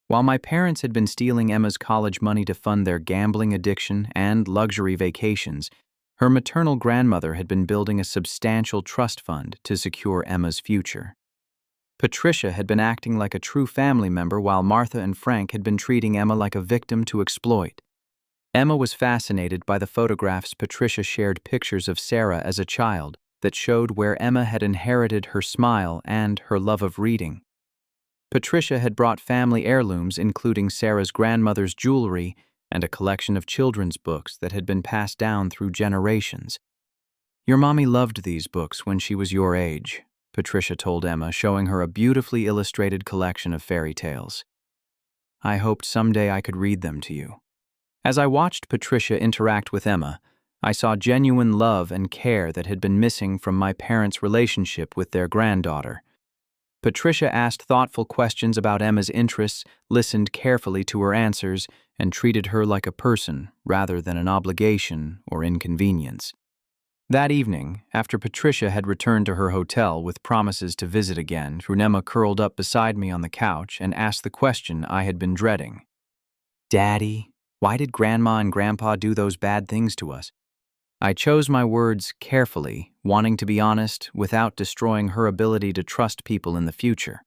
While my parents had been stealing Emma's college money to fund their gambling addiction and luxury vacations, her maternal grandmother had been building a substantial trust fund to secure Emma's future. Patricia had been acting like a true family member while Martha and Frank had been treating Emma like a victim to exploit. Emma was fascinated by the photographs Patricia shared pictures of Sarah as a child that showed where Emma had inherited her smile and her love of reading. Patricia had brought family heirlooms including Sarah's grandmother's jewelry and a collection of children's books that had been passed down through generations. "Your mommy loved these books when she was your age," Patricia told Emma, showing her a beautifully illustrated collection of fairy tales. "I hoped someday I could read them to you." As I watched Patricia interact with Emma, I saw genuine love and care that had been missing from my parents' relationship with their granddaughter. Patricia asked thoughtful questions about Emma's interests, listened carefully to her answers, and treated her like a person rather than an obligation or inconvenience. That evening, after Patricia had returned to her hotel with promises to visit again, Emma curled up beside me on the couch and asked the question I had been dreading. "Daddy, why did Grandma and Grandpa do those bad things to us?" I chose my words carefully, wanting to be honest without destroying her ability to trust people in the future.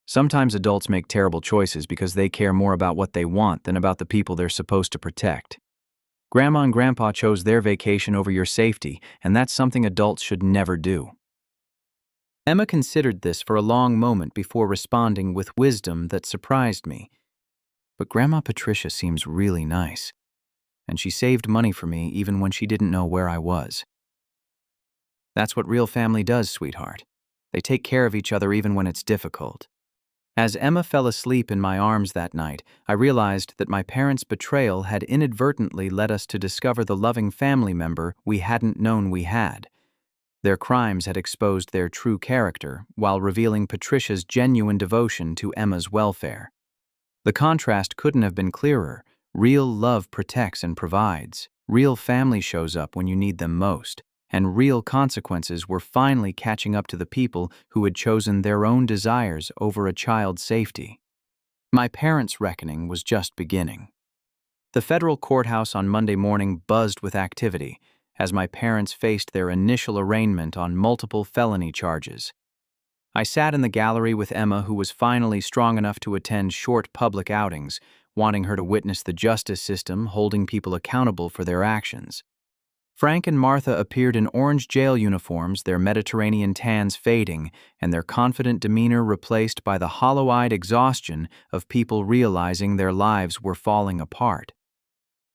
"Sometimes adults make terrible choices because they care more about what they want than about the people they're supposed to protect. Grandma and Grandpa chose their vacation over your safety, and that's something adults should never do." Emma considered this for a long moment before responding with wisdom that surprised me. "But Grandma Patricia seems really nice, and she saved money for me even when she didn't know where I was." "That's what real family does, sweetheart. They take care of each other even when it's difficult." As Emma fell asleep in my arms that night, I realized that my parents' betrayal had inadvertently led us to discover the loving family member we hadn't known we had. Their crimes had exposed their true character while revealing Patricia's genuine devotion to Emma's welfare. The contrast couldn't have been clearer. Real love protects and provides. Real family shows up when you need them most. And real consequences were finally catching up to the people who had chosen their own desires over a child's safety. My parents' reckoning was just beginning. The federal courthouse on Monday morning buzzed with activity as my parents faced their initial arraignment on multiple felony charges. I sat in the gallery with Emma, who was finally strong enough to attend short public outings, wanting her to witness the justice system holding people accountable for their actions. Frank and Martha appeared in orange jail uniforms, their Mediterranean tans fading, and their confident demeanor replaced by the hollow-eyed exhaustion of people realizing their lives were falling apart.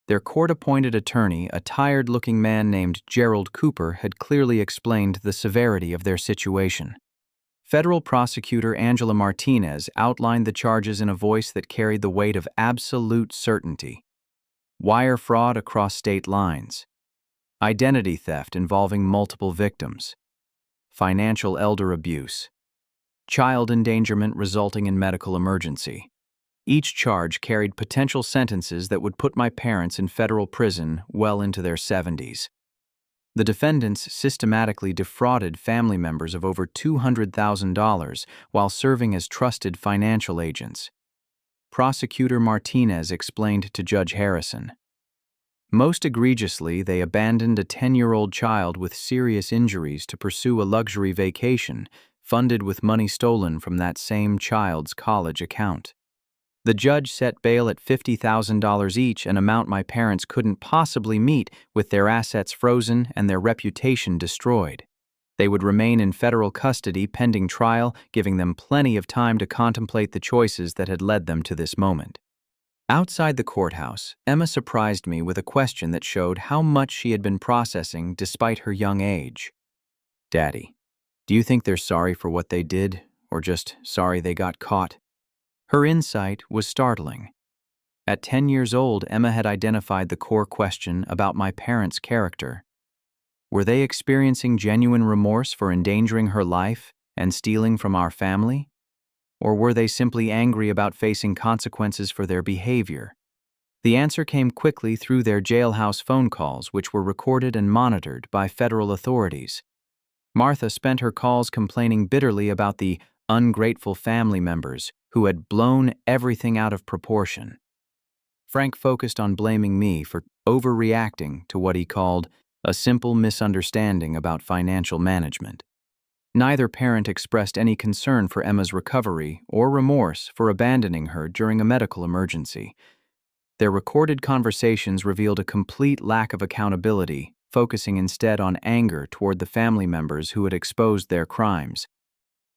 Their court-appointed attorney, a tired-looking man named Gerald Cooper, had clearly explained the severity of their situation. Federal prosecutor Angela Martinez outlined the charges in a voice that carried the weight of absolute certainty. Wire fraud across state lines. Identity theft involving multiple victims. Financial elder abuse. Child endangerment resulting in medical emergency. Each charge carried potential sentences that would put my parents in federal prison well into their 70s. The defendants systematically defrauded family members of over $200,000 while serving as trusted financial agents. Prosecutor Martinez explained to Judge Harrison. Most egregiously, they abandoned a 10-year-old child with serious injuries to pursue a luxury vacation, funded with money stolen from that same child's college account. The judge set bail at $50,000 each, an amount my parents couldn't possibly meet with their assets frozen and their reputation destroyed. They would remain in federal custody pending trial, giving them plenty of time to contemplate the choices that had led them to this moment. Outside the courthouse, Emma surprised me with a question that showed how much she had been processing despite her young age. "Daddy, do you think they're sorry for what they did, or just sorry they got caught?" Her insight was startling. At 10 years old, Emma had identified the core question about my parents' character. Were they experiencing genuine remorse for endangering her life and stealing from our family? Or were they simply angry about facing consequences for their behavior? The answer came quickly through their jailhouse phone calls, which were recorded and monitored by federal authorities. Martha spent her calls complaining bitterly about the ungrateful family members who had blown everything out of proportion. Frank focused on blaming me for overreacting to what he called a simple misunderstanding about financial management. Neither parent expressed any concern for Emma's recovery or remorse for abandoning her during a medical emergency. Their recorded conversations revealed a complete lack of accountability, focusing instead on anger toward the family members who had exposed their crimes.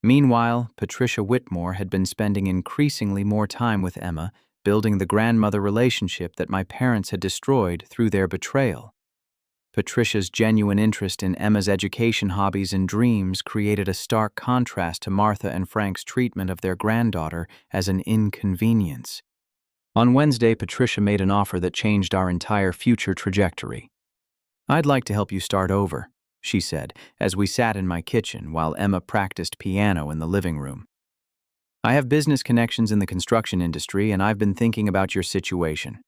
Meanwhile, Patricia Whitmore had been spending increasingly more time with Emma, building the grandmother relationship that my parents had destroyed through their betrayal. Patricia's genuine interest in Emma's education hobbies and dreams created a stark contrast to Martha and Frank's treatment of their granddaughter as an inconvenience. On Wednesday, Patricia made an offer that changed our entire future trajectory. "I'd like to help you start over," she said, as we sat in my kitchen while Emma practiced piano in the living room. "I have business connections in the construction industry, and I've been thinking about your situation."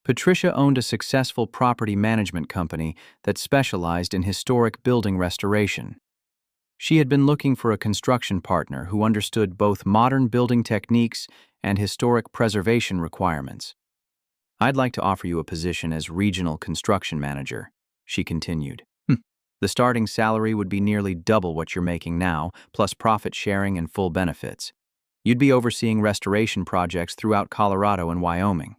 Patricia owned a successful property management company that specialized in historic building restoration. She had been looking for a construction partner who understood both modern building techniques and historic preservation requirements. "I'd like to offer you a position as regional construction manager," she continued. "The starting salary would be nearly double what you're making now, plus profit sharing and full benefits. You'd be overseeing restoration projects throughout Colorado and Wyoming."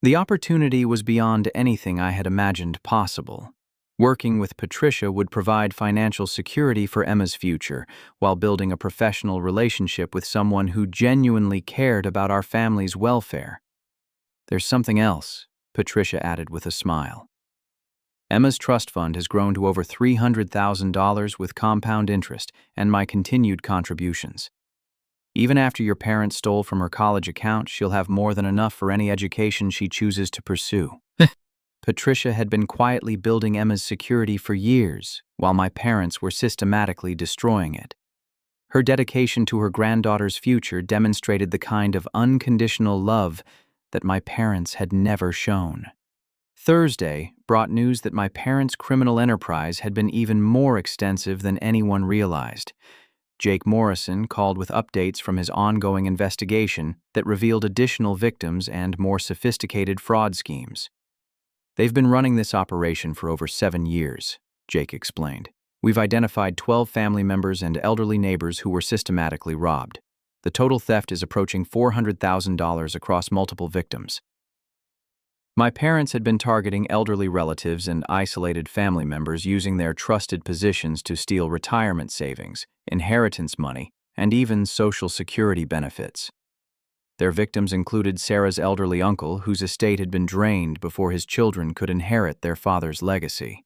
The opportunity was beyond anything I had imagined possible. Working with Patricia would provide financial security for Emma's future, while building a professional relationship with someone who genuinely cared about our family's welfare. "There's something else," Patricia added with a smile. "Emma's trust fund has grown to over $300,000 with compound interest and my continued contributions. Even after your parents stole from her college account, she'll have more than enough for any education she chooses to pursue." Patricia had been quietly building Emma's security for years, while my parents were systematically destroying it. Her dedication to her granddaughter's future demonstrated the kind of unconditional love that my parents had never shown. Thursday brought news that my parents' criminal enterprise had been even more extensive than anyone realized. Jake Morrison called with updates from his ongoing investigation that revealed additional victims and more sophisticated fraud schemes. "They've been running this operation for over 7 years," Jake explained. We've identified 12 family members and elderly neighbors who were systematically robbed. The total theft is approaching $400,000 across multiple victims. My parents had been targeting elderly relatives and isolated family members using their trusted positions to steal retirement savings, inheritance money, and even Social Security benefits. Their victims included Sarah's elderly uncle, whose estate had been drained before his children could inherit their father's legacy.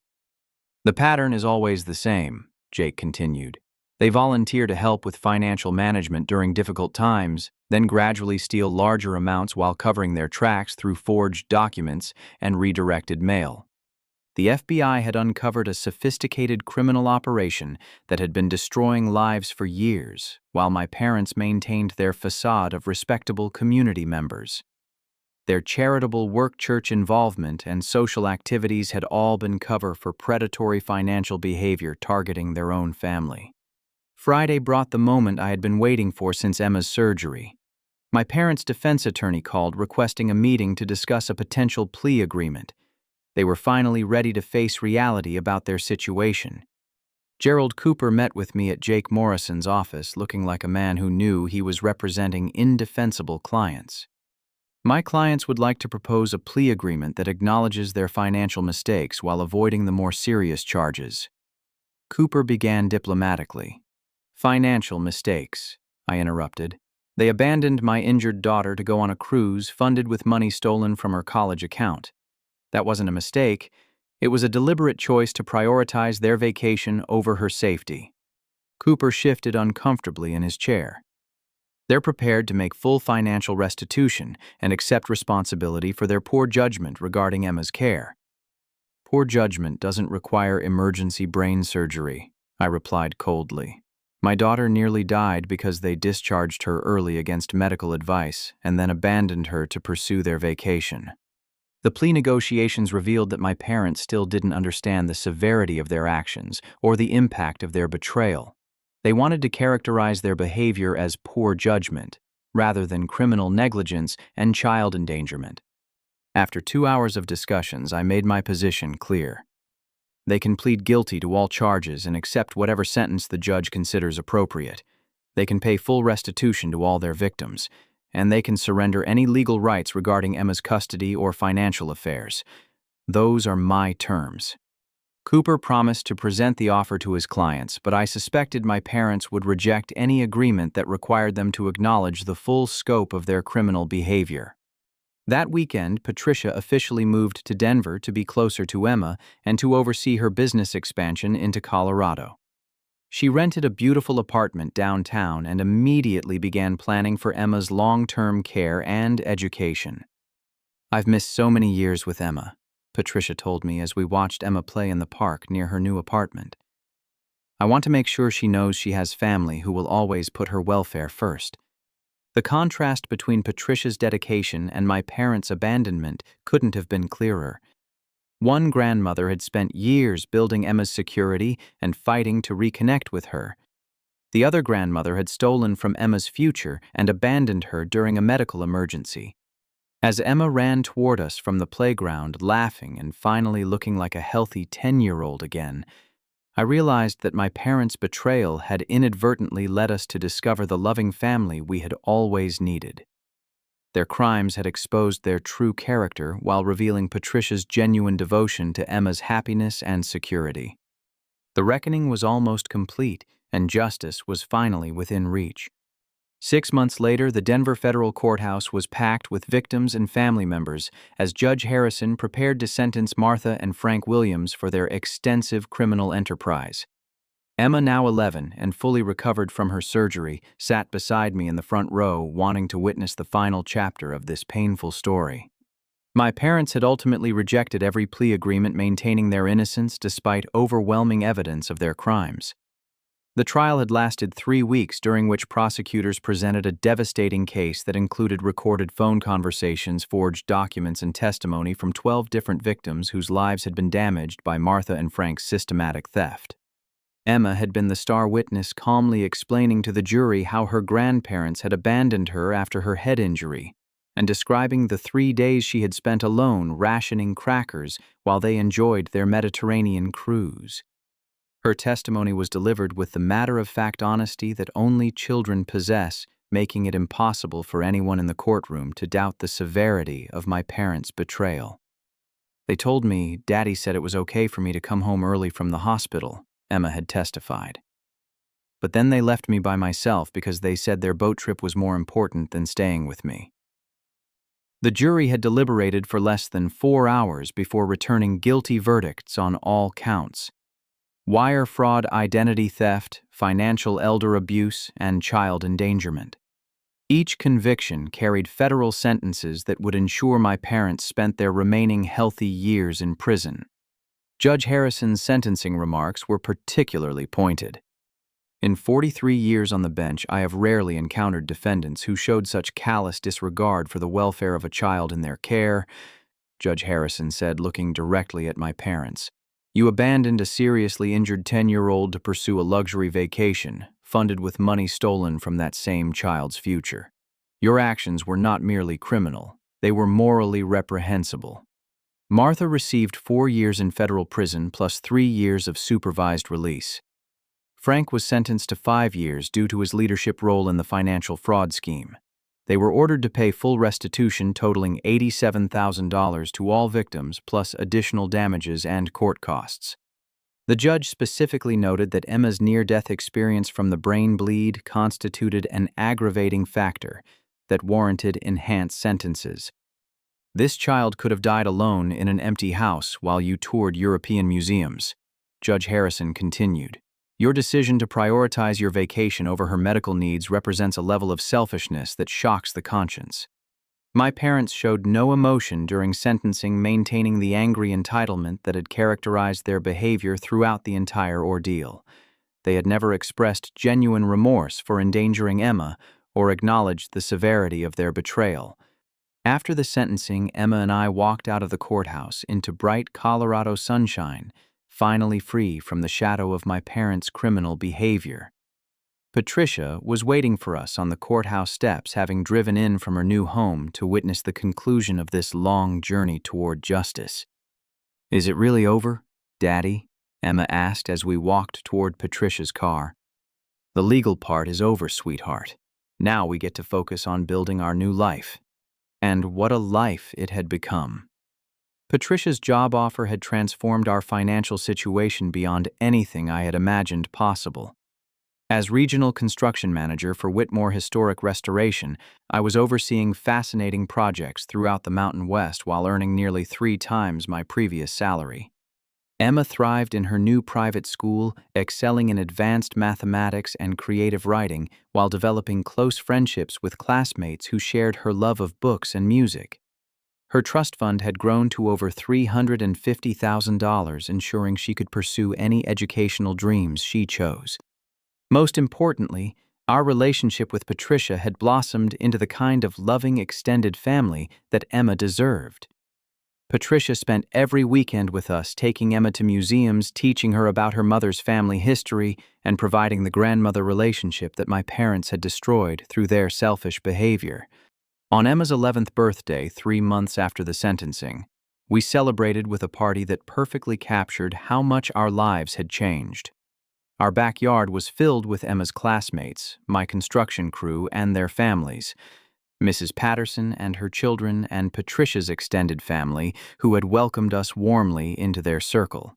The pattern is always the same, Jake continued. They volunteer to help with financial management during difficult times, then gradually steal larger amounts while covering their tracks through forged documents and redirected mail. The FBI had uncovered a sophisticated criminal operation that had been destroying lives for years, while my parents maintained their facade of respectable community members. Their charitable work, church involvement, and social activities had all been cover for predatory financial behavior targeting their own family. Friday brought the moment I had been waiting for since Emma's surgery. My parents' defense attorney called requesting a meeting to discuss a potential plea agreement. They were finally ready to face reality about their situation. Gerald Cooper met with me at Jake Morrison's office looking like a man who knew he was representing indefensible clients. My clients would like to propose a plea agreement that acknowledges their financial mistakes while avoiding the more serious charges. Cooper began diplomatically. Financial mistakes, I interrupted. They abandoned my injured daughter to go on a cruise funded with money stolen from her college account. That wasn't a mistake. It was a deliberate choice to prioritize their vacation over her safety. Cooper shifted uncomfortably in his chair. They're prepared to make full financial restitution and accept responsibility for their poor judgment regarding Emma's care. Poor judgment doesn't require emergency brain surgery, I replied coldly. My daughter nearly died because they discharged her early against medical advice and then abandoned her to pursue their vacation. The plea negotiations revealed that my parents still didn't understand the severity of their actions or the impact of their betrayal. They wanted to characterize their behavior as poor judgment, rather than criminal negligence and child endangerment. After 2 hours of discussions, I made my position clear. They can plead guilty to all charges and accept whatever sentence the judge considers appropriate. They can pay full restitution to all their victims, and they can surrender any legal rights regarding Emma's custody or financial affairs. Those are my terms. Cooper promised to present the offer to his clients, but I suspected my parents would reject any agreement that required them to acknowledge the full scope of their criminal behavior. That weekend, Patricia officially moved to Denver to be closer to Emma and to oversee her business expansion into Colorado. She rented a beautiful apartment downtown and immediately began planning for Emma's long-term care and education. I've missed so many years with Emma, Patricia told me as we watched Emma play in the park near her new apartment. I want to make sure she knows she has family who will always put her welfare first. The contrast between Patricia's dedication and my parents' abandonment couldn't have been clearer. One grandmother had spent years building Emma's security and fighting to reconnect with her. The other grandmother had stolen from Emma's future and abandoned her during a medical emergency. As Emma ran toward us from the playground, laughing and finally looking like a healthy 10-year-old again, I realized that my parents' betrayal had inadvertently led us to discover the loving family we had always needed. Their crimes had exposed their true character while revealing Patricia's genuine devotion to Emma's happiness and security. The reckoning was almost complete, and justice was finally within reach. 6 months later, the Denver Federal Courthouse was packed with victims and family members as Judge Harrison prepared to sentence Martha and Frank Williams for their extensive criminal enterprise. Emma, now 11 and fully recovered from her surgery, sat beside me in the front row, wanting to witness the final chapter of this painful story. My parents had ultimately rejected every plea agreement, maintaining their innocence despite overwhelming evidence of their crimes. The trial had lasted 3 weeks, during which prosecutors presented a devastating case that included recorded phone conversations, forged documents, and testimony from 12 different victims whose lives had been damaged by Martha and Frank's systematic theft. Emma had been the star witness, calmly explaining to the jury how her grandparents had abandoned her after her head injury, and describing the 3 days she had spent alone rationing crackers while they enjoyed their Mediterranean cruise. Her testimony was delivered with the matter-of-fact honesty that only children possess, making it impossible for anyone in the courtroom to doubt the severity of my parents' betrayal. They told me Daddy said it was okay for me to come home early from the hospital, Emma had testified. But then they left me by myself because they said their boat trip was more important than staying with me. The jury had deliberated for less than 4 hours before returning guilty verdicts on all counts: wire fraud, identity theft, financial elder abuse, and child endangerment. Each conviction carried federal sentences that would ensure my parents spent their remaining healthy years in prison. Judge Harrison's sentencing remarks were particularly pointed. In 43 years on the bench, I have rarely encountered defendants who showed such callous disregard for the welfare of a child in their care, Judge Harrison said, looking directly at my parents. You abandoned a seriously injured 10-year-old to pursue a luxury vacation, funded with money stolen from that same child's future. Your actions were not merely criminal, they were morally reprehensible. Martha received 4 years in federal prison plus 3 years of supervised release. Frank was sentenced to 5 years due to his leadership role in the financial fraud scheme. They were ordered to pay full restitution totaling $87,000 to all victims, plus additional damages and court costs. The judge specifically noted that Emma's near-death experience from the brain bleed constituted an aggravating factor that warranted enhanced sentences. This child could have died alone in an empty house while you toured European museums, Judge Harrison continued. Your decision to prioritize your vacation over her medical needs represents a level of selfishness that shocks the conscience. My parents showed no emotion during sentencing, maintaining the angry entitlement that had characterized their behavior throughout the entire ordeal. They had never expressed genuine remorse for endangering Emma or acknowledged the severity of their betrayal. After the sentencing, Emma and I walked out of the courthouse into bright Colorado sunshine, finally free from the shadow of my parents' criminal behavior. Patricia was waiting for us on the courthouse steps, having driven in from her new home to witness the conclusion of this long journey toward justice. Is it really over, Daddy? Emma asked as we walked toward Patricia's car. The legal part is over, sweetheart. Now we get to focus on building our new life. And what a life it had become. Patricia's job offer had transformed our financial situation beyond anything I had imagined possible. As regional construction manager for Whitmore Historic Restoration, I was overseeing fascinating projects throughout the Mountain West while earning nearly 3 times my previous salary. Emma thrived in her new private school, excelling in advanced mathematics and creative writing while developing close friendships with classmates who shared her love of books and music. Her trust fund had grown to over $350,000, ensuring she could pursue any educational dreams she chose. Most importantly, our relationship with Patricia had blossomed into the kind of loving extended family that Emma deserved. Patricia spent every weekend with us, taking Emma to museums, teaching her about her mother's family history, and providing the grandmother relationship that my parents had destroyed through their selfish behavior. On Emma's 11th birthday, 3 months after the sentencing, we celebrated with a party that perfectly captured how much our lives had changed. Our backyard was filled with Emma's classmates, my construction crew, and their families, Mrs. Patterson and her children, and Patricia's extended family, who had welcomed us warmly into their circle.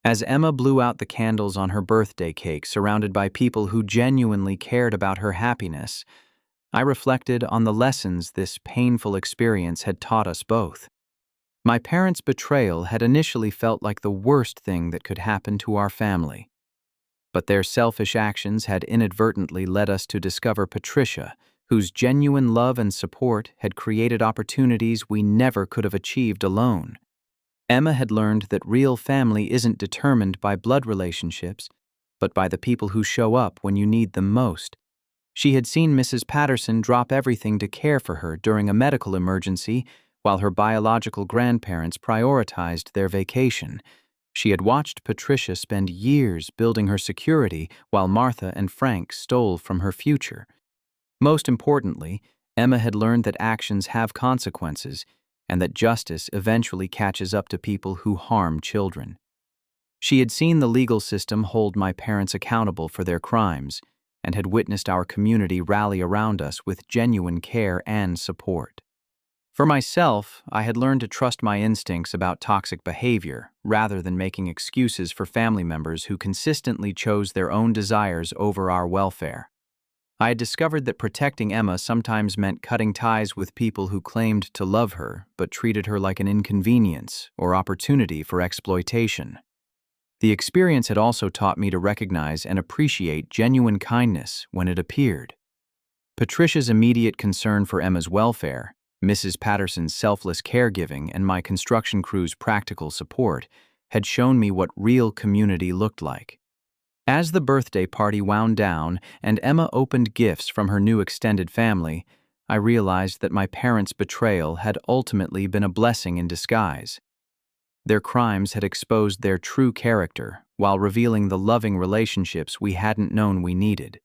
As Emma blew out the candles on her birthday cake, surrounded by people who genuinely cared about her happiness, I reflected on the lessons this painful experience had taught us both. My parents' betrayal had initially felt like the worst thing that could happen to our family. But their selfish actions had inadvertently led us to discover Patricia, whose genuine love and support had created opportunities we never could have achieved alone. Emma had learned that real family isn't determined by blood relationships, but by the people who show up when you need them most. She had seen Mrs. Patterson drop everything to care for her during a medical emergency, while her biological grandparents prioritized their vacation. She had watched Patricia spend years building her security while Martha and Frank stole from her future. Most importantly, Emma had learned that actions have consequences and that justice eventually catches up to people who harm children. She had seen the legal system hold my parents accountable for their crimes and had witnessed our community rally around us with genuine care and support. For myself, I had learned to trust my instincts about toxic behavior rather than making excuses for family members who consistently chose their own desires over our welfare. I had discovered that protecting Emma sometimes meant cutting ties with people who claimed to love her but treated her like an inconvenience or opportunity for exploitation. The experience had also taught me to recognize and appreciate genuine kindness when it appeared. Patricia's immediate concern for Emma's welfare, Mrs. Patterson's selfless caregiving, and my construction crew's practical support had shown me what real community looked like. As the birthday party wound down and Emma opened gifts from her new extended family, I realized that my parents' betrayal had ultimately been a blessing in disguise. Their crimes had exposed their true character while revealing the loving relationships we hadn't known we needed.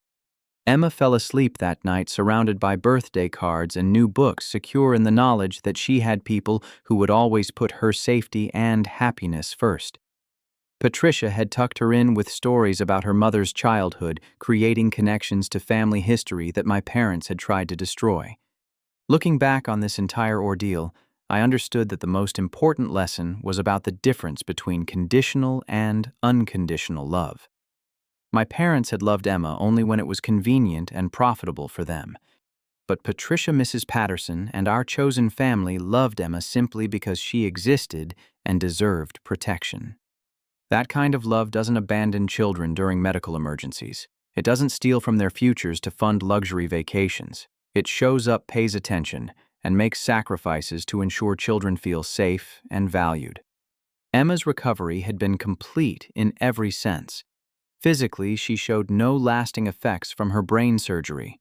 Emma fell asleep that night surrounded by birthday cards and new books, secure in the knowledge that she had people who would always put her safety and happiness first. Patricia had tucked her in with stories about her mother's childhood, creating connections to family history that my parents had tried to destroy. Looking back on this entire ordeal, I understood that the most important lesson was about the difference between conditional and unconditional love. My parents had loved Emma only when it was convenient and profitable for them. But Patricia, Mrs. Patterson, and our chosen family loved Emma simply because she existed and deserved protection. That kind of love doesn't abandon children during medical emergencies. It doesn't steal from their futures to fund luxury vacations. It shows up, pays attention, and makes sacrifices to ensure children feel safe and valued. Emma's recovery had been complete in every sense. Physically, she showed no lasting effects from her brain surgery.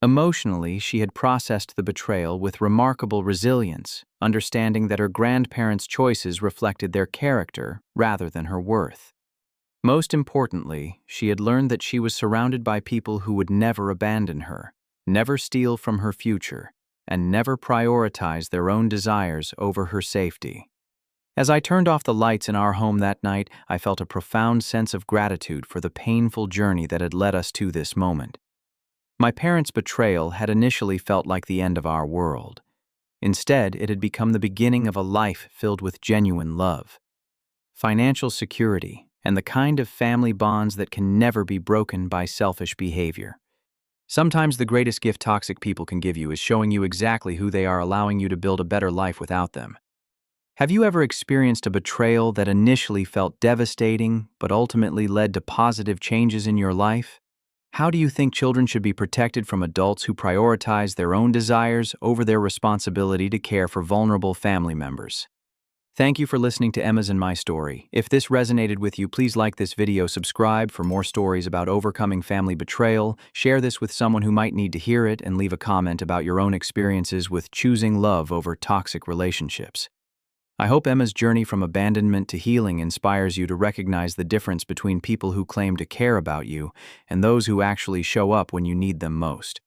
Emotionally, she had processed the betrayal with remarkable resilience, understanding that her grandparents' choices reflected their character rather than her worth. Most importantly, she had learned that she was surrounded by people who would never abandon her, never steal from her future, and never prioritize their own desires over her safety. As I turned off the lights in our home that night, I felt a profound sense of gratitude for the painful journey that had led us to this moment. My parents' betrayal had initially felt like the end of our world. Instead, it had become the beginning of a life filled with genuine love, financial security, and the kind of family bonds that can never be broken by selfish behavior. Sometimes the greatest gift toxic people can give you is showing you exactly who they are, allowing you to build a better life without them. Have you ever experienced a betrayal that initially felt devastating but ultimately led to positive changes in your life? How do you think children should be protected from adults who prioritize their own desires over their responsibility to care for vulnerable family members? Thank you for listening to Emma's and My Story. If this resonated with you, please like this video, subscribe for more stories about overcoming family betrayal, share this with someone who might need to hear it, and leave a comment about your own experiences with choosing love over toxic relationships. I hope Emma's journey from abandonment to healing inspires you to recognize the difference between people who claim to care about you and those who actually show up when you need them most.